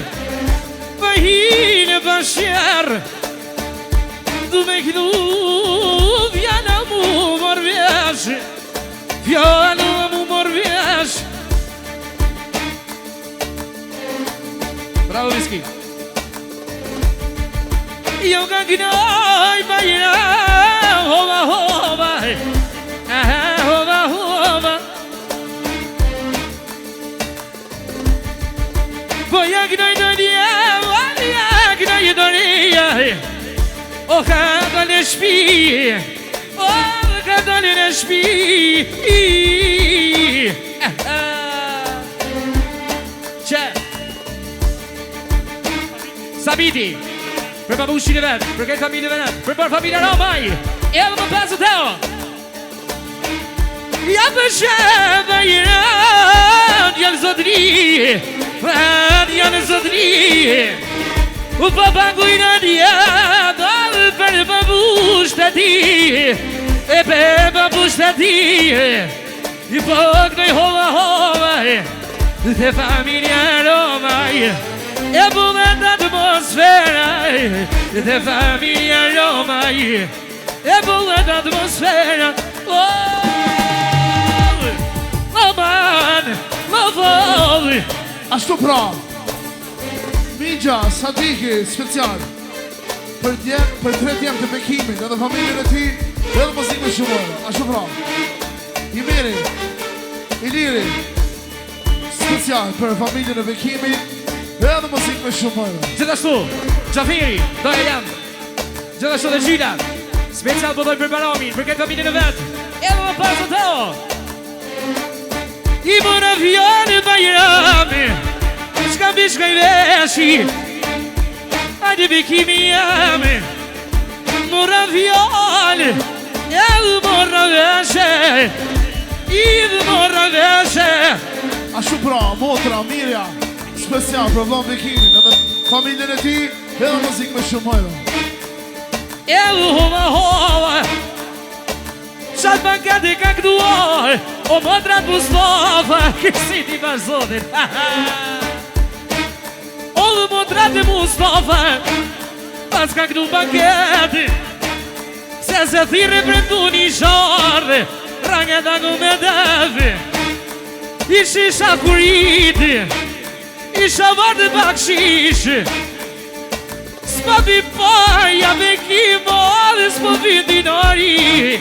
S2: Bahin e bashkjerë, du me këdu vjana mu morvesh, vjana mu morvesh. Bravo Viski. Jo ka gnoj, bajina, hova, hova, hova, hova. Boja gnoj do njem, gnoj do njem. O ka dole në shpi, o ka dole në shpi. Qe Sabiti, për babushin e vetë, për këtë familje e vetë, për familja Ramaj, edhe më pasë të teo. Ja për shëve i rënd, janë zotri, janë zotri. U papangu i në djetë, për babush të ti, e për babush të ti. I pëk në i hova hova, dhe familja Ramaj, e bulet atmosfera, dhe familja Ramaj, e bulet atmosfera.
S3: Ashtu pra, Migja, Sadiki, special, për 3 djemë të Bekimin, edhe familjen e ti, edhe muzikë me shumë hojrë. Ashtu pra, Imiri, Iliri, special për familjen e Bekimin, edhe muzikë me shumë hojrë.
S2: Gjithashtu, Gjafiri, doja janë, gjithashtu dhe Gjila, special për dojnë për Bajramin, për këtë familjen e vetë, edhe më pasë të teo. I më në fjallë Bajrami, shka bishka i veshi, ajde Bekimi jemi, më në fjallë, edhe më në veshe, edhe më në veshe.
S3: Ashtu pra, motra, Mirja, special për vlon Bekimin, edhe familjen e ti, edhe muzikë me shumë hojrë.
S2: Edhe hova hova, qatë banket i ka këduar, o mëtrat Mustafa, kësi ti vazhdojnë. O dhe mëtrat e Mustafa, pas ka këdu banketi, se thire prendu një sharë, ranget angu me devi. Ishi shakuriti, isha vardë bakshish, s'pa vi paja me kimo, dhe s'pa vi dinari.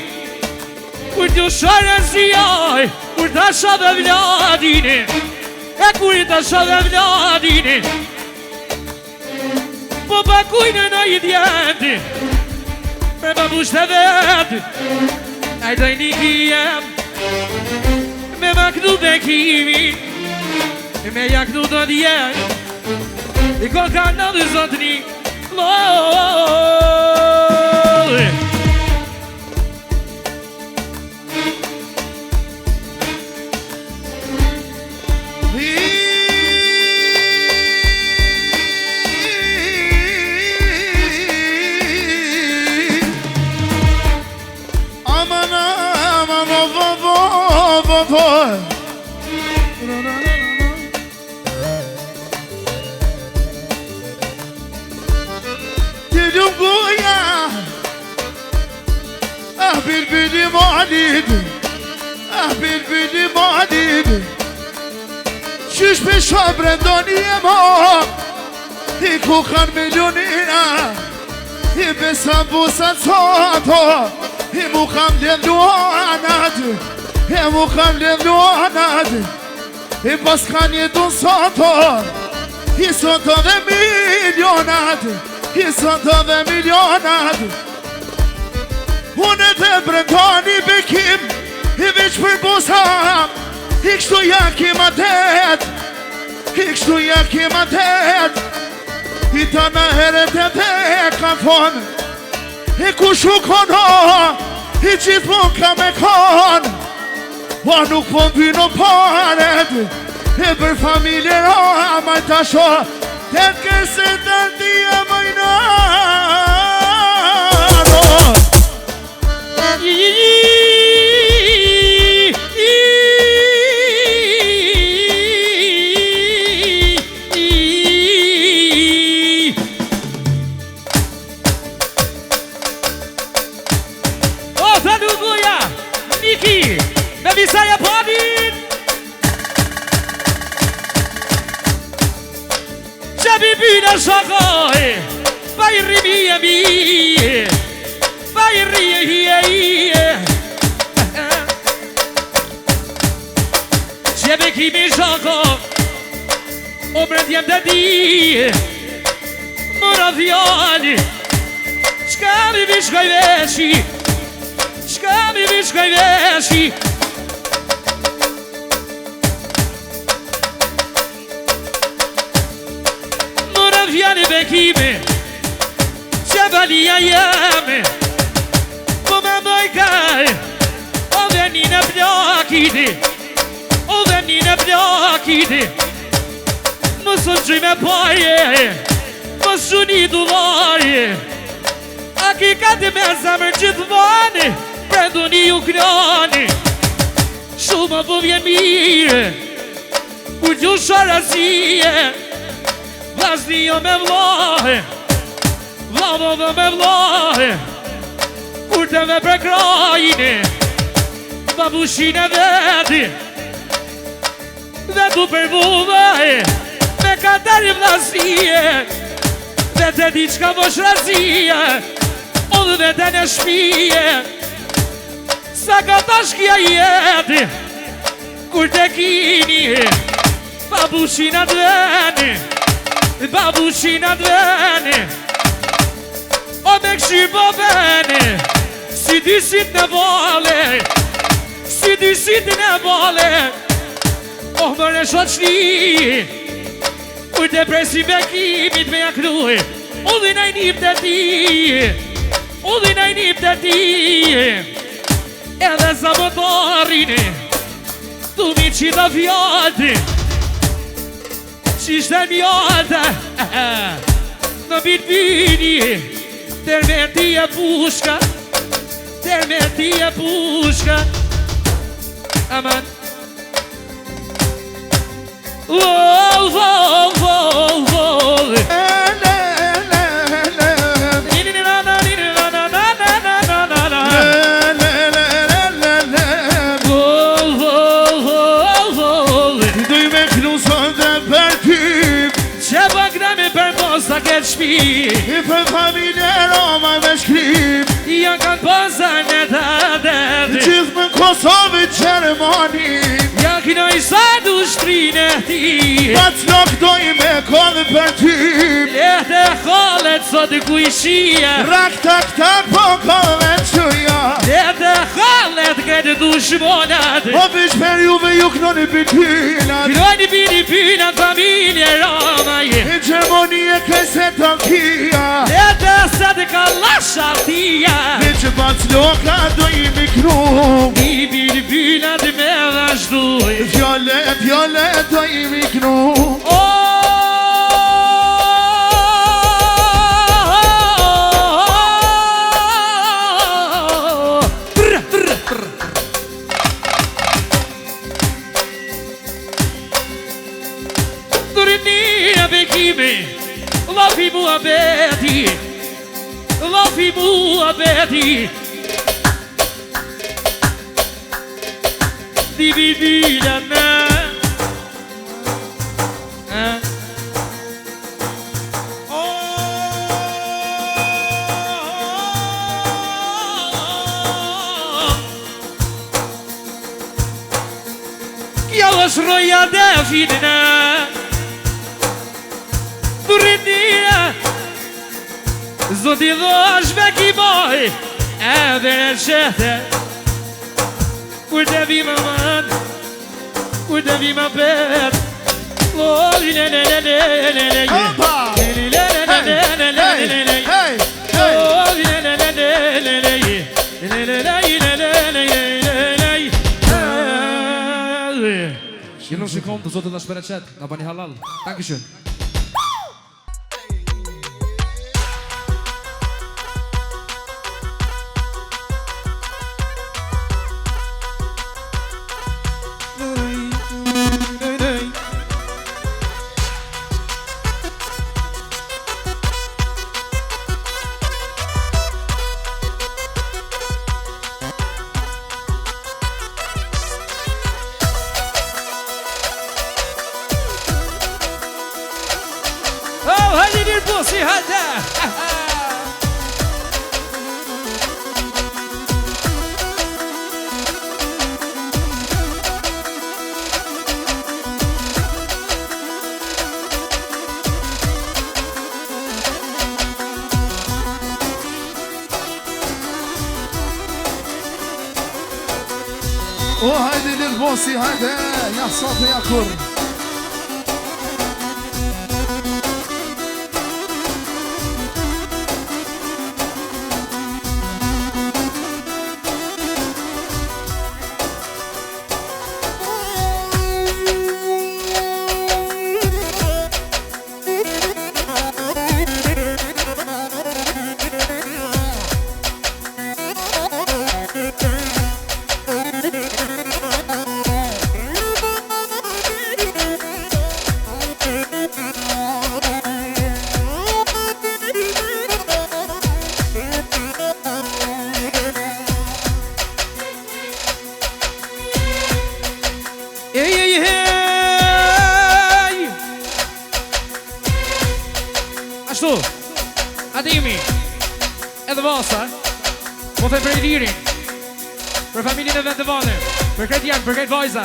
S2: Kur t'ju shara zjaj, kur t'a shave vladini, e kur t'a shave vladini, po bakujnë në i djenti, me babush të vetë, a i dojni kiem, me makdu Bekimi, me jakdu do djen, i koka në dhe zotni,
S3: Ti lungoja bilbili malid bilbili malid Qysh për shabre ndoni e ma I ku kanë milionina I besan busan soto I mu kam ledluanat I mu kam ledluanat I pas kanë jetun soto I soto dhe milionat I soto dhe milionat Unë dhe brendani bekim I veç për busam I kështu jakim atet I kështu jakim atet I ta në heret e dhe ka fon I ku shukon I gjithë mund ka me kon O nuk po m'vyno paret I për familje roha maj ta sho Të kërse të dhja majnaro
S2: Bisaja Padin Qabi byna shakoj Pa I rrimi e mi Pa I rrimi e i Qabi kimi shakoj O brendjem dhe di Mora vjali Qka mi vishkoj veshi Qka mi vishkoj veshi Vjani bekime Që valia jeme Po me mdoj kaj O veni në plakiti O veni në plakiti Mësë në gjy me paje Mësë gjuni duvarje A ki ka të me zemër gjithvani Prendu një u krani Shumë po vjen mire Kur t'ju sharazije Vlasni jo me vlahe Vlavo dhe me vlahe Kur të me prekrajni Babushin e veti Dhe tu përvuve Me katari vlasnije Dhe të di qka vosh razije O dhe të në shpije Sa ka tashkja jeti Kur të kini Babushin e veti Babushin atë veni O me këshir po veni Si dysit në bale Si dysit në bale O mërë shoqni Uj të presi bekimit me jakruj O dhe naj njip të ti O dhe naj njip të ti Edhe sa motorini Tu mi qita fjallti Qishtë e mjallë Në bilbini Tërmeti e pushka Tërmeti e pushka Aman Oh, oh, oh, oh Sa këtë shpi I për familje Roma me shkrip Ja kanë bazar në të adeti Gjithë më Kosovë Gjermani Ja kinoj sa du shtrinë e ti Bac nuk doj me kodë për ty Lehtë e khallet sot ku I shia Rak tak tak po kodë të qëja Lehtë e khallet këtë dushmonat O vish për juve ju knoni bitinat Knoni binat familje Roma I Gjermani e këse të kia Lehtë e sa të ka lasha tia Në që bac loka do I mikru I bilbinat me vazhduj Fjole do I mikru Durinina bekimi Lafi mua beti Lafi mua beti Dividida na Kjo është roja dhe finina Durinina Zoti dhosh me kimoj Edhe në qete Kur të vi më mën Kur të vi më pet Loli le le le le le le
S3: Opa!
S2: Le le le le le le le le le
S3: Hey! Hey!
S2: Loli le le le le le le Le le le le le le le Genom shikon të zotë dhe shpereqet Nga bani halal Dankishun هذه البوسي هذا
S3: وهيدي للبوسي هذا يا صوفي يا كر
S2: Ashtu Ademi Edhe Vasa Po të për i lirin Për familjen e Vendevane Për këtë jemë, për këtë vajza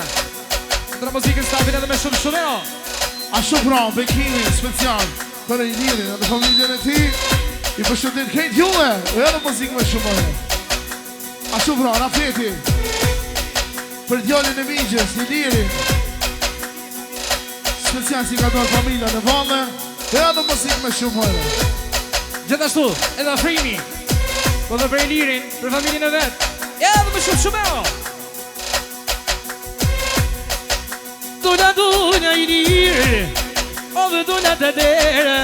S2: Ndra muzikën stafin edhe me shumë shumë
S3: Ashtu pra, bekimi special Për e lirin edhe familjen e ti I përshëndet kejt juve Edhe muzikë me shumë Ashtu pra, rafeti Për djallin e migjes, i lirin Special si ka dorë familja në vane Edhe muzikë me shumë
S2: Gjithashtu, edhe Afrimi Po dhe për i lirin, për familjen e vetë Edhe me shumë shumë Duna i lirë O dhe duna të dere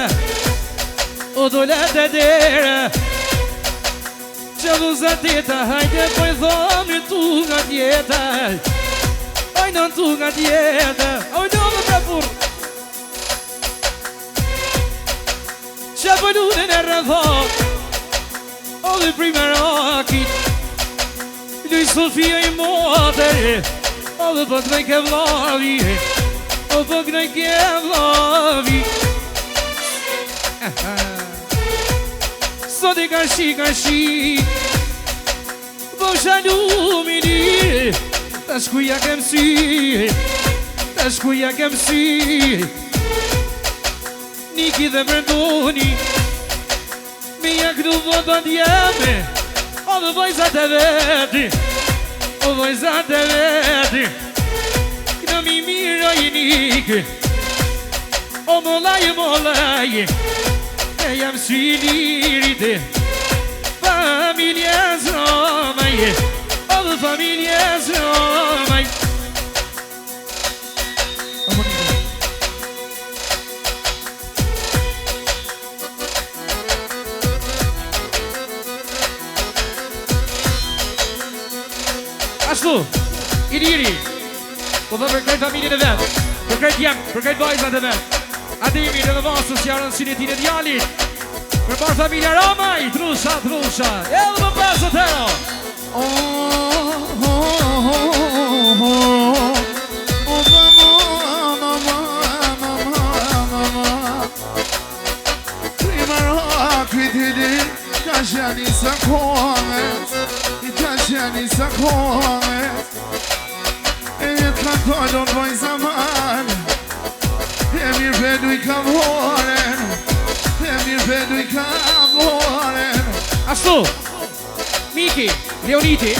S2: O duna të dere Që dhuza tjeta Hajde po i thomi tu nga tjeta Hajde tu nga tjeta Hajde o dhe prapur Që pëlludin e rëthot O dhe primer akit Luj Sofia i motër O dhe për kënaj ke vlavi O për kënaj ke vlavi Sot e ka shi Po shalu mini Ta shkuja kem si Ta shkuja kem si Niki dhe Brendoni Mi ja këtu votat jeme O dhe vajzat e veti O vajzat e veti Këna mi mira i nikë O molaj E jam si lirite Familje zomaj O dhe familje zomaj Ashtu, i liri Po dhe për këtë familjen e vetë Për këtë jem, për këtë vajzat e vetë Ademi në vasës jarën sinetin e djalit. Për parë familja Ramaj, trusha. Edhe më pasë të hero.
S3: Italiani sakones E jetë ka kollon voj zaman E mirë vedu I ka voren
S2: Ashtu Miki, Leoniti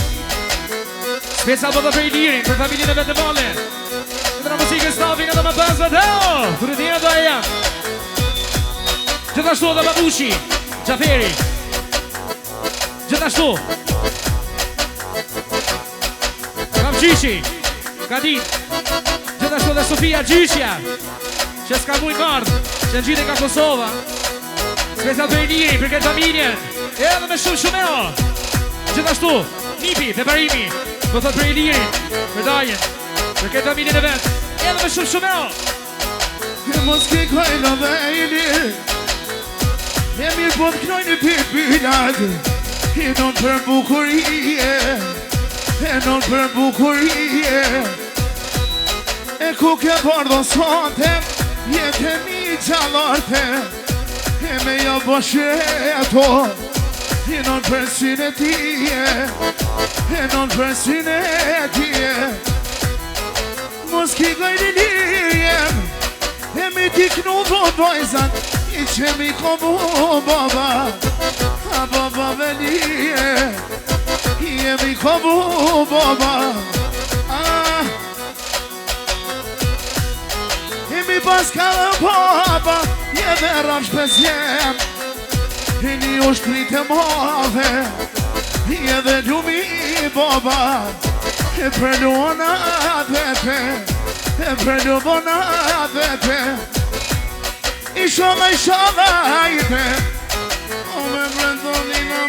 S2: Special për të prej lirin për familjen e vetë vale Në në musikën stafin edhe më pasë të heo Fërëtira do e jam Gjithashtu edhe Babushi Gjaferi Gjithashtu Kam Gjyshi Kadin Gjithashtu dhe Sofia Gjyshja Që s'ka mujtë mardë Që në gjithë nga Kosova Special për Eliri për këtë familjen Edhe me shumë eo Gjithashtu Nipi, Peparimi Për thot për Eliri Për Dajen Për këtë familjen e vetë Edhe me shumë eo
S3: E mos ke kajlo dhe Elir E mirë po të knojnë I pipilat E non për bukurie E ku ke bardho sante Jetë mi gjallarte E me jo bosheto E non për syne tije Mos ki gajnë lijem E mi ti knu vojzan I që mi komu baba A baba velije I e mi komu baba E mi paska dhe baba Je dhe rap shpesjem E një ushtrit e mave Je dhe gjumi baba E përdu onat vete I shova ajte O me brendoni në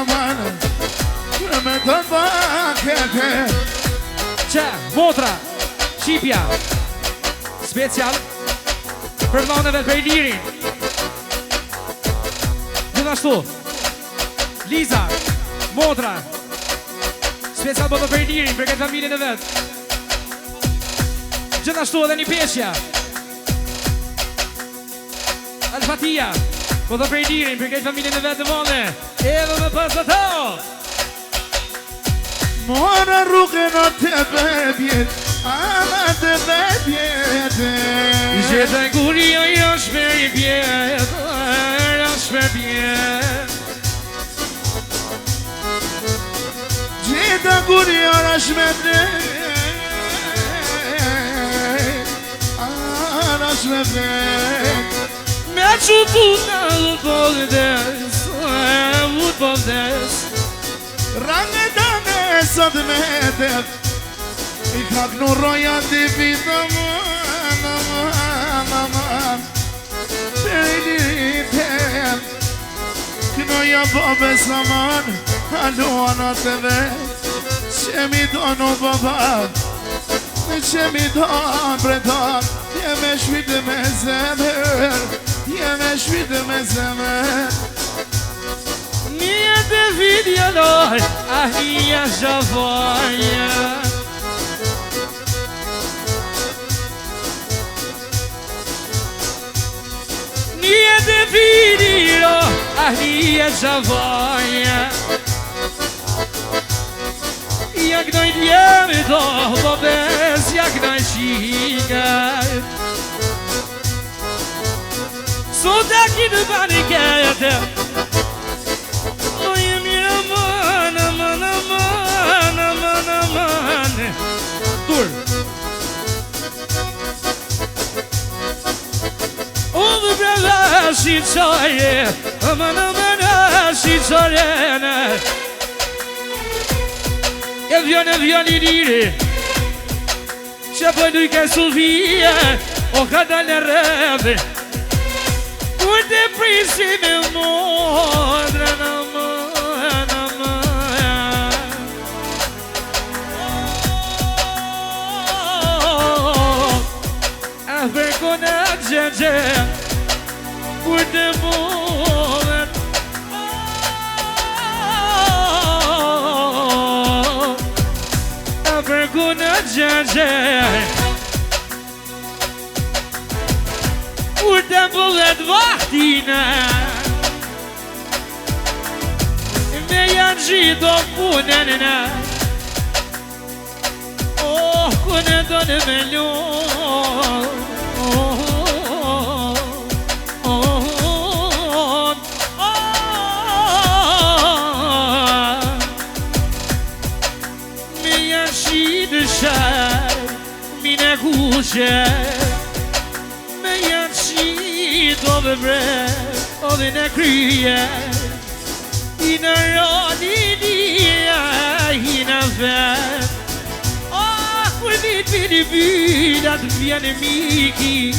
S3: man Për me të bakete
S2: Që, Motra Shqipja Special Për dhonëve për Elirin Gjithashtu Liza Motra Special për për Elirin për këtë familjen e vetë Gjithashtu edhe një peshja Alfatia Po dhe për Elirin për këtë familjen e vetë të vone Edhe me pasë të
S3: Mora rrugën o të bebjet Ama të bebjet
S2: Gjithë e guri o jo shmer I bjet
S3: Gjithë e guri o rashmet
S2: Me që puta u povdes
S3: Range dane sot me tep I kak në roja t'i pita man Për I litem Kënoja bobe saman Aluana të vet Që mi dono babat Që mi don breton Jeme shvitë me zemër
S2: Një të vidja loj Ahia zhavoja Një të vidja loj Ahia zhavoja Jak dojdziemy do wobec jak najsikaj Są taki dbany kiedy Moje mire man Dur Owy brada si coje Aman si corene E vjen I liri Që për dujke Sofia O ka dalë rëve Kur të prisi me modra në më Kërkon e gjegje Kur të molet Kërkon e gjegje Kur të molet vaktina Me janë gjitho punën në Oh, kune do në me lunë Me janë shqitë shaj Mine kushe Me janë shqitë ove bre Ove në kryje I në rani dhja I në vet Kur vit vini vidat vjene miki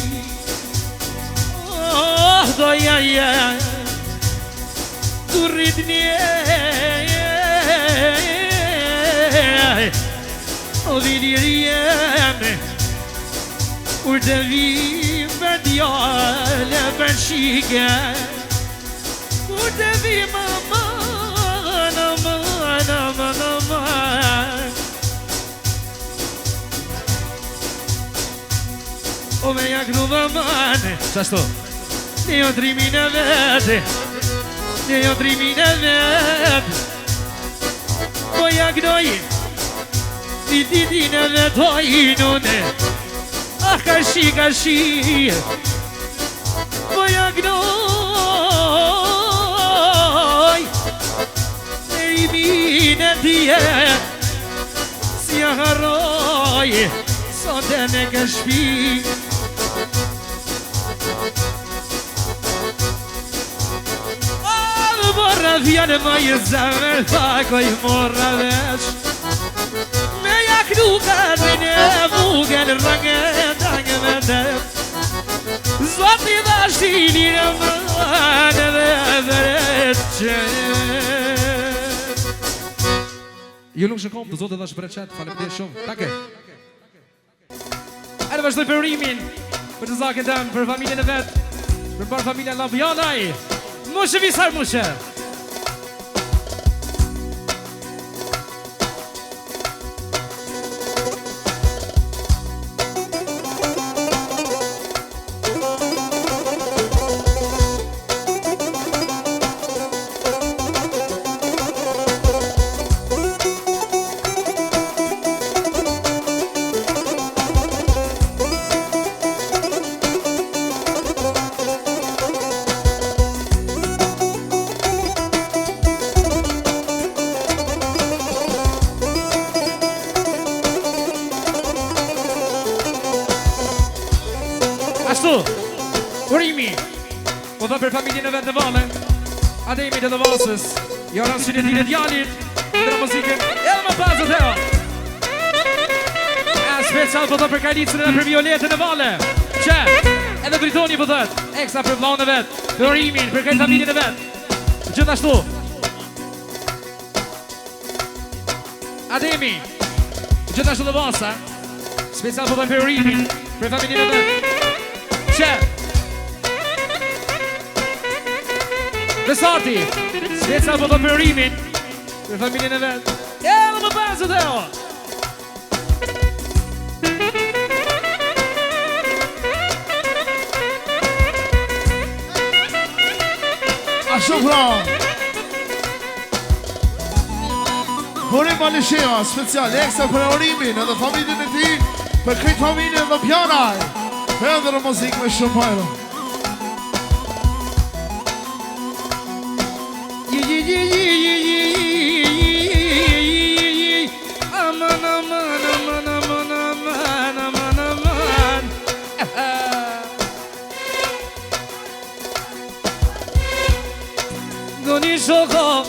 S2: Oh, doja Tu rrit O vini rjeme Kur të vim për djale për shike Kur të vim aman O me jak nuva mane Qashtu Ne jo trimin e vete Ne jo trimin e vete Po jak dojin Ditin e vetojin une Ah ka shi Po jak doj E i mine tje Si a harroj Sot e me ka shpi Morra vjene ma i zemër Fako i morra veç Me jak dukat në vugën Rëngën dangë me dep Zot i dashtini në mënë Dhe vëret që Ju nuk shëkom të zotë dhe shpreqet Falem shumë Take Edhe vazhdoj për rimin Për të zakën tem Për familjen e vet Për parë familjen Labjanaj Mushe visar mushe Urimi Po dhe për familjen e vetë në vale Ademit e dhe vasës Jaran së një djallit Dhe muzikën edhe më pasët heo Special po dhe për Kajlicën edhe për Violetën e vale Që edhe Britoni po dhët Ekstra për vlaun e vetë Për Urimin, për kajtë familjen e vetë Gjithashtu Ademi Gjithashtu dhe vasa Special po dhe për Urimin Për familjen e vetë Që Besati Special po dhe për Urimin Për familjen e vetë edhe më pasët heo
S3: Shukran Burim Alisheva, special ekstra për Urimin edhe familjen e ti Për këtë familjen dhe Pjanaj Edhe në muzikë me shumë pajro
S2: Aman, aman, aman, aman, aman, aman, aman Goni shoko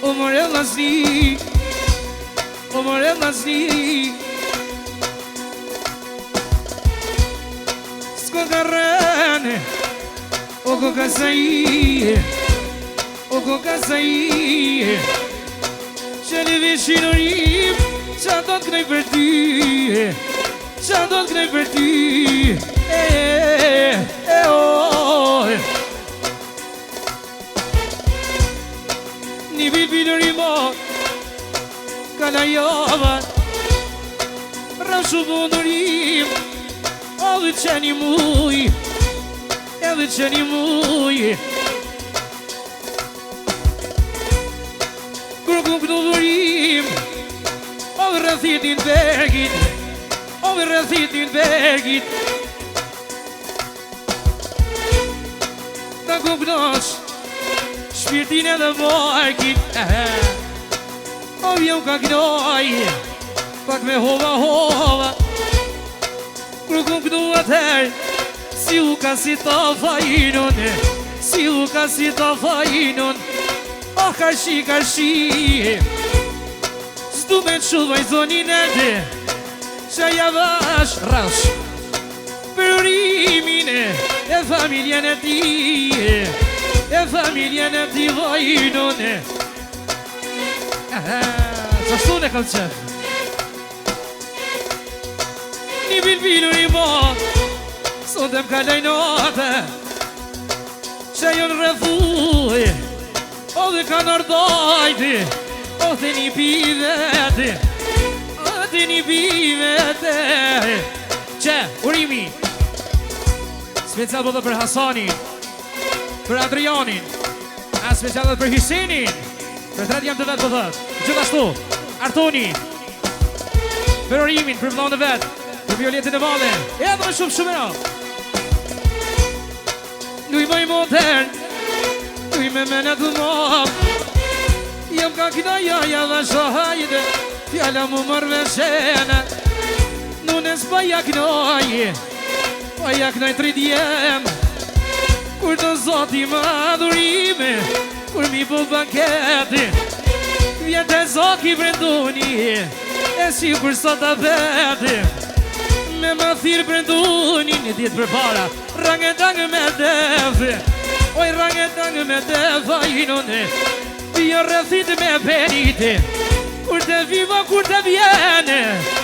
S2: O more nasni O more nasni Sko karrene O ko kasai O ko kasai Që një vishin urim Qa do t'knej për ty Qa do t'knej për ty na java Rëshu bundurim Edhe qeni muj Edhe qeni muj Kur ku këtu dhurim Edhe rëthitin bergit Edhe rëthitin bergit Ta ku kënosh Shpirtin edhe barkit O vjen ka knoj Pak me hova Kur ku këtu atër Si u ka si ta fajinun Si u ka si ta fajinun Oh, kashi S'du me të shuvaj zonin e dhe Qa javash rash Për urimin e familjen e ti E familjen e ti vajinun Qashtu në kam qef Një bilbilur i mo Sot e m'kallaj note Qa jonë rëfuj O dhe ka nërdojti O dhe një pivete O dhe një pivete Që, urimi Special bëdhe për Hasanin Për Adrianin A special bëdhe për Hisenin Për tret jam të vetë bëdhe Gjithashtu, Artoni Për urimin, për vlonë vetë Për Violetin e Vale Edhe më shumë e Nuj bëj modern Nuj me menet të mop Jam ka kina jaja dhe shahajde Fjalla mu mërve shene Nunes pa jaknoj Pa jaknoj 3 djem Kur të zoti më adhurime Kur mi po banketi Vjen të zoki brenduni E si kur sot apeti Me më thirë brenduni Një ditë për para Rangetangë me defe Oj rangetangë me defa inone Pio rëthit me penite Kur të viva, kur të vjene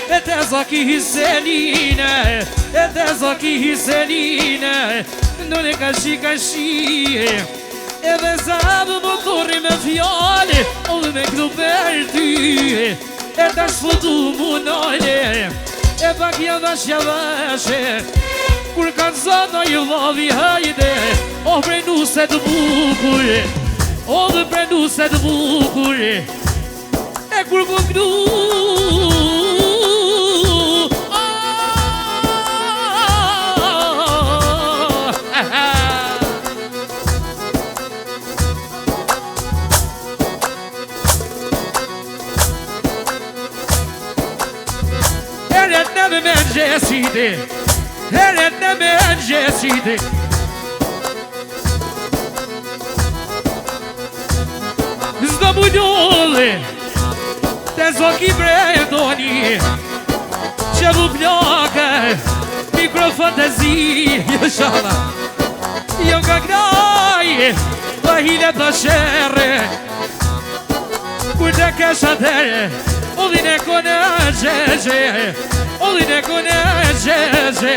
S2: E të zoki hiseline E të zoki hiseline Nune ka shi Edhe zabë më thori me fjale O dhe me këtu për ty E ta shfutu mu nojle E pak jadash javashe Kur kanë zonë i lovi hajde O brenduse të bukure O dhe brenduse të bukure E kur ku këtu Eret në me gjesite Eret në me gjesite Zdo bujdole Te zoki brendoni Që bu plake Mikrofon të zi Jëshala Jo ka knaj Pa hile të shere Kur të kesh atere Odhin e kone gjegje Odhin e kone gjegje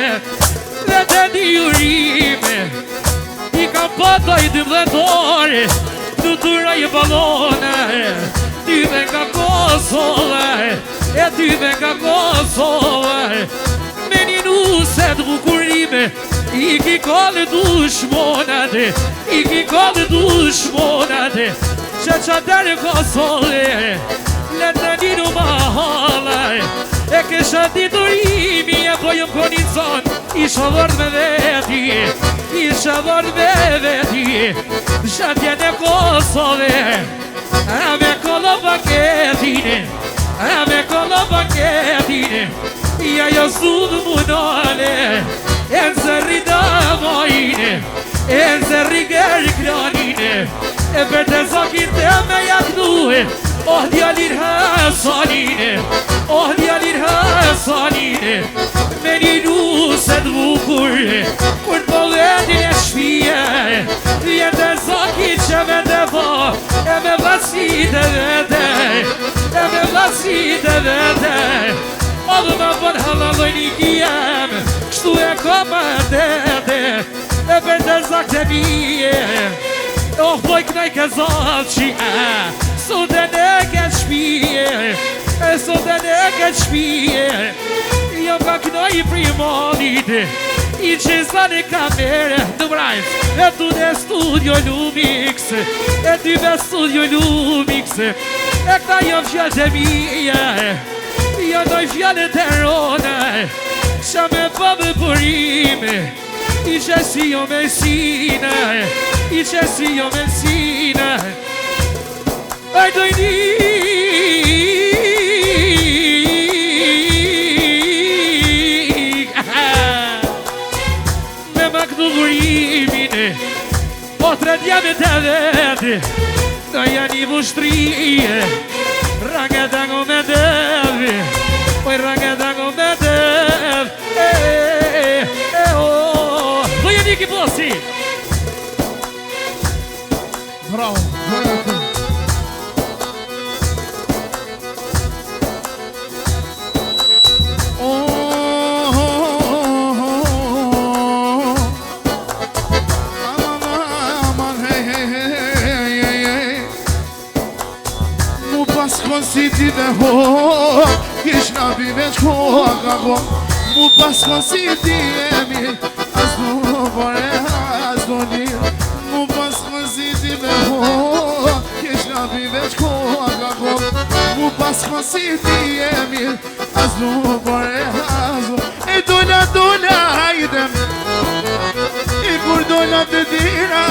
S2: Dhe të një urime I kam pata i 12 ore Në tura i balone Tyve nga Kosove E tyve nga Kosove Me një nuset bukurime I ki kallë dushmonate I ki kallë dushmonate Që qatër Kosove Letë një në mahalaj E kësha diturimi E po jëm konin son Isha vërd me veti Isha vërd me veti Shatje në Kosove A me kolo paketine A me kolo paketine Ja jo sudë munale E në zërri davojine E në zërri gërë kranine E për të zokin të me jaknue Oh djalir Hasanine Oh djalir Hasanine Me një nuset bukure Kur të povedin e shpije Vjen të zoki që me të po E me vlasit e vete E me vlasit e vete O dhe ma bon halalloj një kjem Kështu e koma dete E për të zak të mije Oh boj kënaj ke zalë që Sot e në ke shpije E sot e në këtë shpije Jo ka knoj primonit I qesa në kamere Në brajt E tu në studio Lumix E ty me studio Lumix E këta jo fjallët e mija Jo doj fjallët e rona Qa me pëmë përime I që si jo me sina I që si jo me sina Ai dojni Me më këtu vërimin Po të redjame të vete Do janë i vushtrije Range tango me devi Poi range tango me dev Do janë i ki posi
S3: Bravo, bravo. Si ti dhe ho Kish na bive qkoa ka ko Mu paskon si ti e mirë As du pare, as du njërë Mu paskon si ti dhe ho Kish na bive qkoa ka ko Mu paskon si ti e mirë As du pare, as du E dola hajdem E kur dola të dira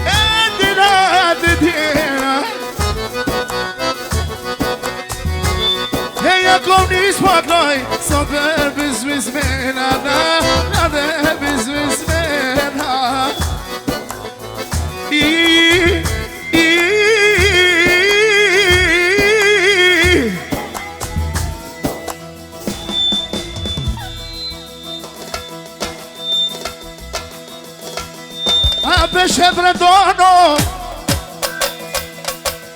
S3: E dira të dira Ja kom nis pakloj Sa për biznismena Na dhe biznismena A peshe vrendono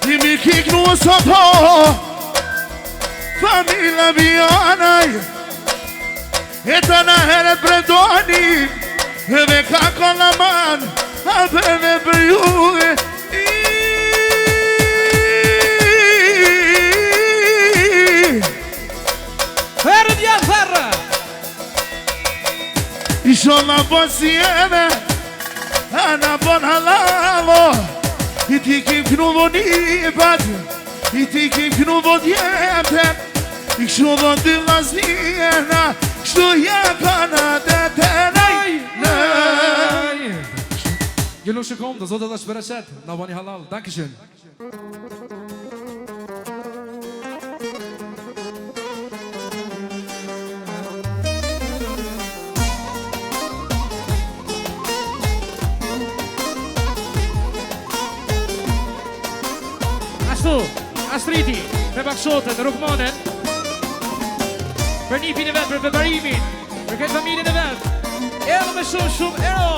S3: I mi kiknu së po Familja Vianaj E të në heret brendoni E me ka kolla man A bërne për juve
S2: Ferë djanë ferë
S3: I sholla bon si eme A në bon halavo I ti kim knu vonipat I ti kim knu vodjemtet I kështu do dy vlasnjena Kështu jakana të tenaj
S4: Gjëllu shëkom të zotë dhe shpereqet Në bani halal, dankëshën
S2: Ashtu, Astriti Me bakshote në rukmone Për nipin e vetë, për preparimin Për këtë familjen e vetë Ero me shumë, ero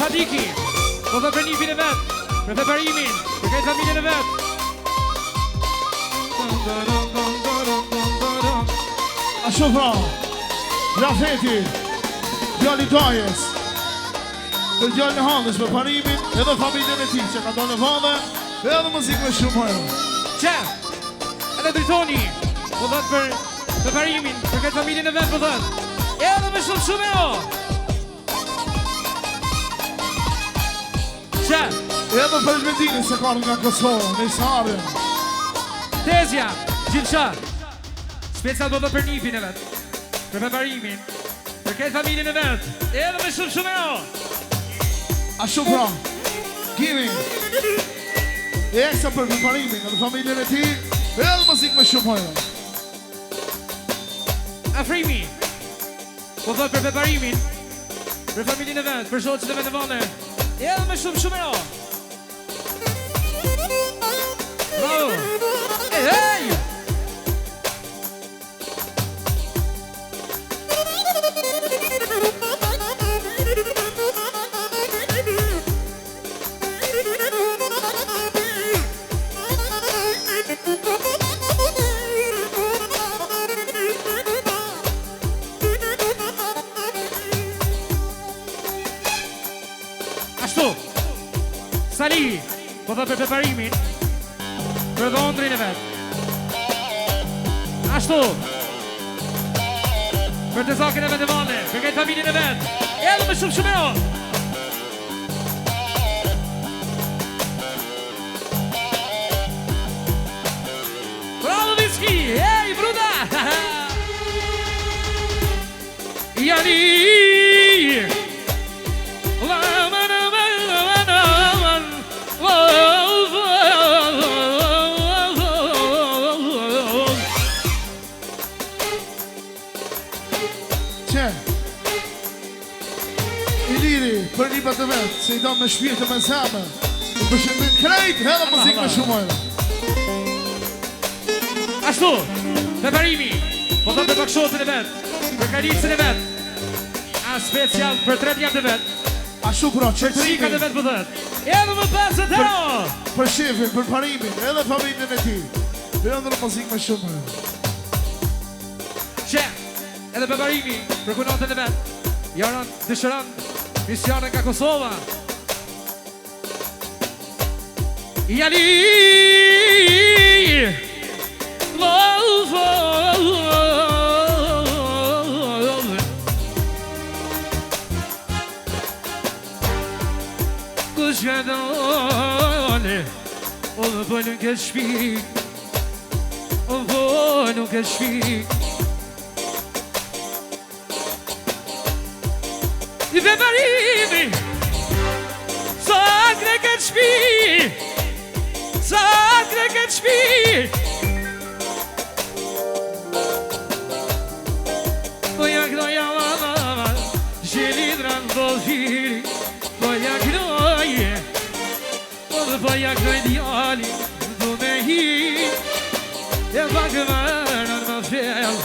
S2: Sadiki Po dhe për nipin e vetë Për preparimin Për këtë familjen e vetë
S3: A shumë pra Rafeti Djalli Dajes Për djallë në halës për parimin Edhe familjen e ti që ka do në vane Edhe muzikë me shumë hajë
S2: Që Edhe Dritoni Po dhe për preparimin Për këtë familjen e vetë Po dhe Edhe me shumë ero
S3: Edhe për Zhmendinin se karën nga Kosovë, në Isarën
S2: Tezja, Gjilqa Special do dhe për nipin e vetë Për preparimin Për këtë familjen e vetë Edhe me shumë ero
S3: A shumë pra Giving E eksa për preparimin Edhe familjen e ti Edhe muzikë me shumë hojë
S2: Afrimi Po dhe për preparimin Për familjen e vetë Për shoqët e vetë në vane Edhe me shumë ero Bravo Hey Ali, po thot për preparimin, për dhondrin e vetë. Ashtu, për të zakën e vetë e vane, për këtë familjen e vetë, edhe me shumë shumë e o. Bravo Viski, ej bruda! Yani
S3: për lipat të vetë, se i do me shpirë me zemë. I përshëndet krejt, edhe muzikë me shumojnë.
S2: Ashtu, preparimi, po thot të bakshotën e vetë, për kalicën e vetë, a special për tretjat e vetë,
S3: ashtu pra,
S2: qëtrikat e vetë po thot, edhe më pasë të o!
S3: Për shefin, për parimin, edhe familjen e ti, edhe muzikë me shumojnë.
S2: Që, edhe preparimi, për kunatën e vetë, jaran, dëshëran, misionë nga Kosova. Yani kush ka dole, o po nuk e shpik, o po nuk e shpik. I preparimi, sacre che shpi, sacre che shpi. Voglio gnoia mamma, geli drando fili, voglio gnoie, voglio gnoi diali, dove hi, e vagmana ma fel.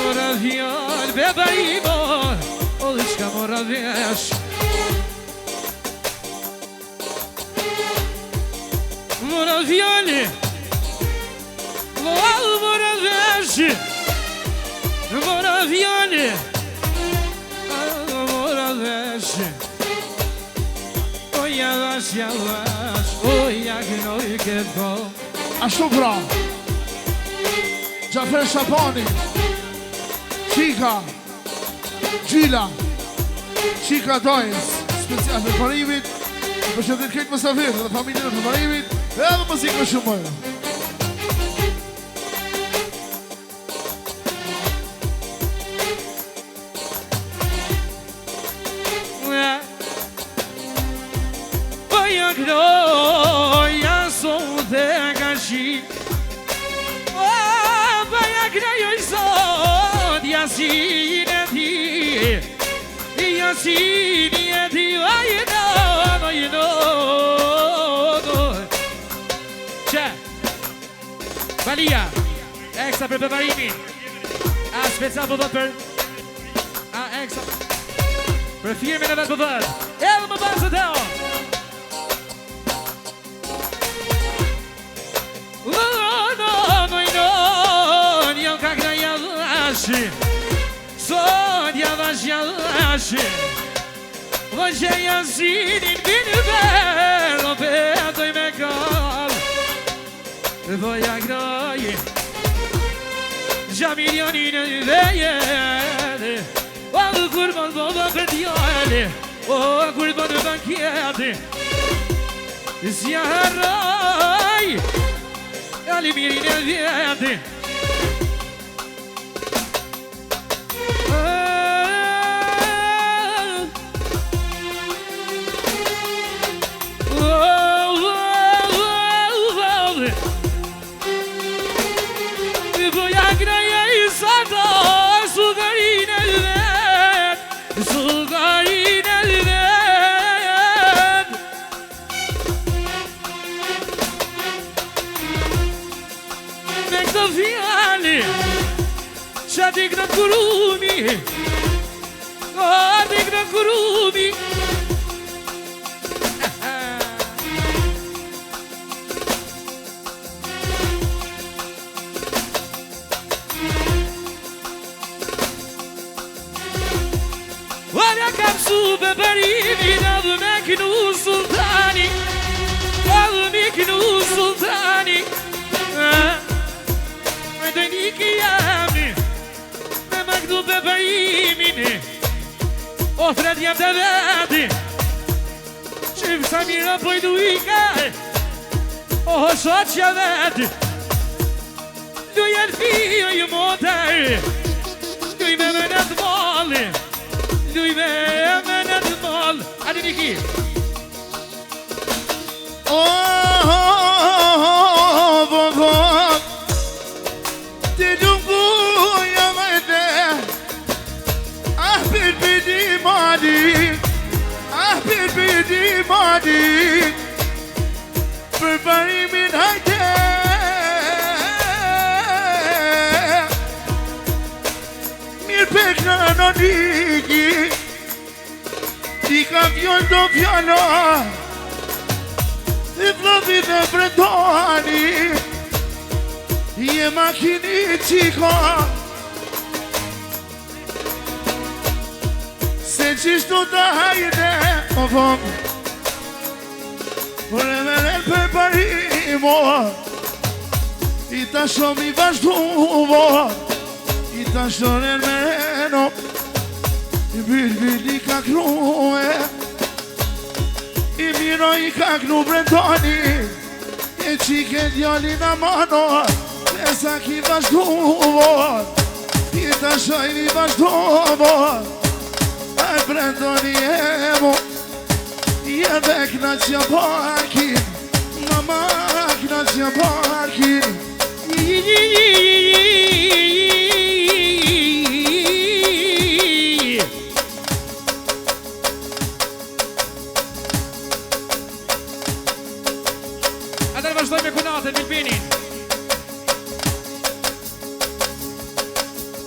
S2: Mora vial, bebarimo, o shka mora vesh. Mora viali, mora vesh. Mora viali, mora vesh. O javash, o jagnoj ke po.
S3: Ashtu pra, Gjafer Shabani, Qika, Gjila, Qika Dojës, special për parimit, për që të këtë mësafirë dhe familjen e për parimit, edhe muzikë më shumojnë.
S2: Voglio gnoia sono te gashi, voglio gnoia sono di asineti, you know. C'è Valia, extra per preparimi, aspettato per extra per firme da vedere, e ma basta down. Sonia važiaši, važiaja zinin vinverlo, pedoj me kal, voja groji, già milioni ne vejede, o kurban boba per diale, o kurban banchiere, si arrai, ali miri ne vede. Digna kurumi, digna kurumi. Voglio kam su beberimin edhe me knu sultani edhe me knu sultani me dojniki jemi me me knu beberimin o thret jem të veti qim sa mira pojdu i kaj o sot që veti Lujen fio ju moter Luj me menet mali Luj me menet mal Adi Niki
S3: Ti dunguja vajte bidi madi bidi madi Për parimin hajte Pek në noniki Ti ka vjol do fjalla I vlodhi dhe brendoni Je makini qika Se qishtu të hajde O vëm Por e menen për parimo I ta shom i vazhdu I ta shonen meno I bilbili ka kruhe I miro i ka kru brendoni E qike djali na mano Pesa ki vazhduvon I ta shojn i vazhduvon A brendoni emo I edhe knaqja parkin Mama knaqja parkin
S2: Vazhdoj me kunatën, Milbinin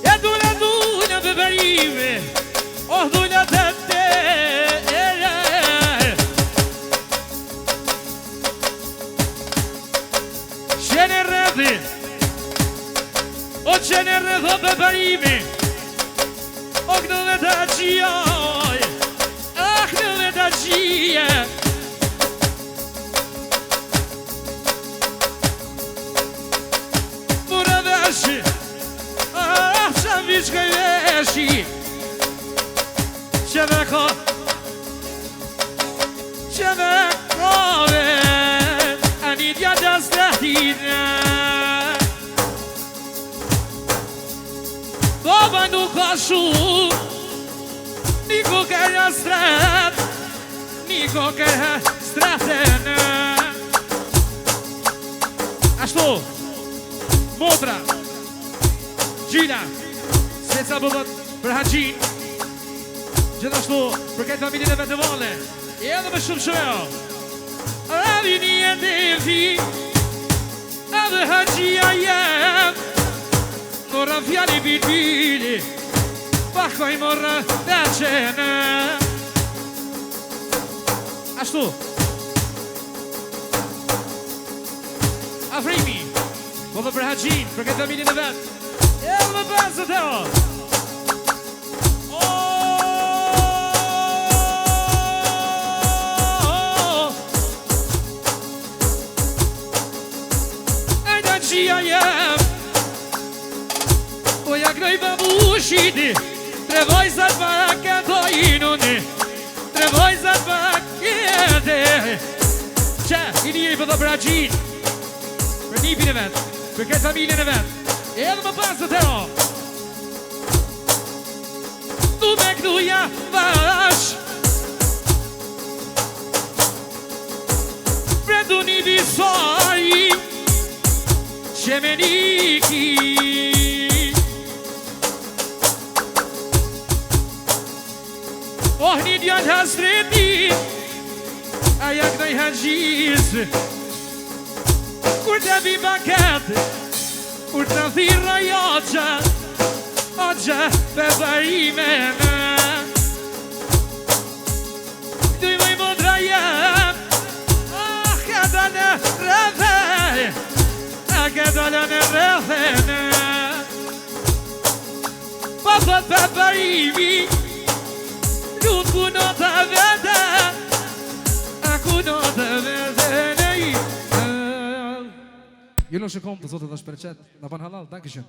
S2: Ja duna beberime Oh duna të te Qene rrëdhi O qene rrëdho beberime O kënë dhe të gjijoj Ah kënë dhe të gjijoj Ah, që viç këj veshi Që me ko Që me kove A një dja të stahtina Baba nuk ka shumë Niko kërja strat Niko kërja stratën Ashtu Motra Gjina Sveca bëbët për Haqin Gjithashtu për këtë familjen e vetë vale E edhe me shumë shëveo Avi një e devi Edhe Haqia jem Morra fjali bilbili Pakoj morra të qene Ashtu Afrimi Bëbët për Haqin për këtë familjen e vetë E edhe me pasët e o Ajda qia jem O ja knoj babushiti Tre vojzat pa këto inuni Tre vojzat pa këte Që, i një i përdo për Haqin Për nipin e vetë Për këtë familjen e vetë E edhe më pasët e o Tu me këtuja vash Brendu një visari Që me niki Oh një djallë hasreti Aja këtoj haqis Kur të vi baket Kur të thira joqa Oqa beberime Duj moj modra jem Ah, ka dalë rrëthe Ah, ka dalë në rrëthe Papët beberimi ku në të vete A ku në të vete nej
S4: Ju në shë kom të zotë dhe shpereqet Në ban halal, danke shën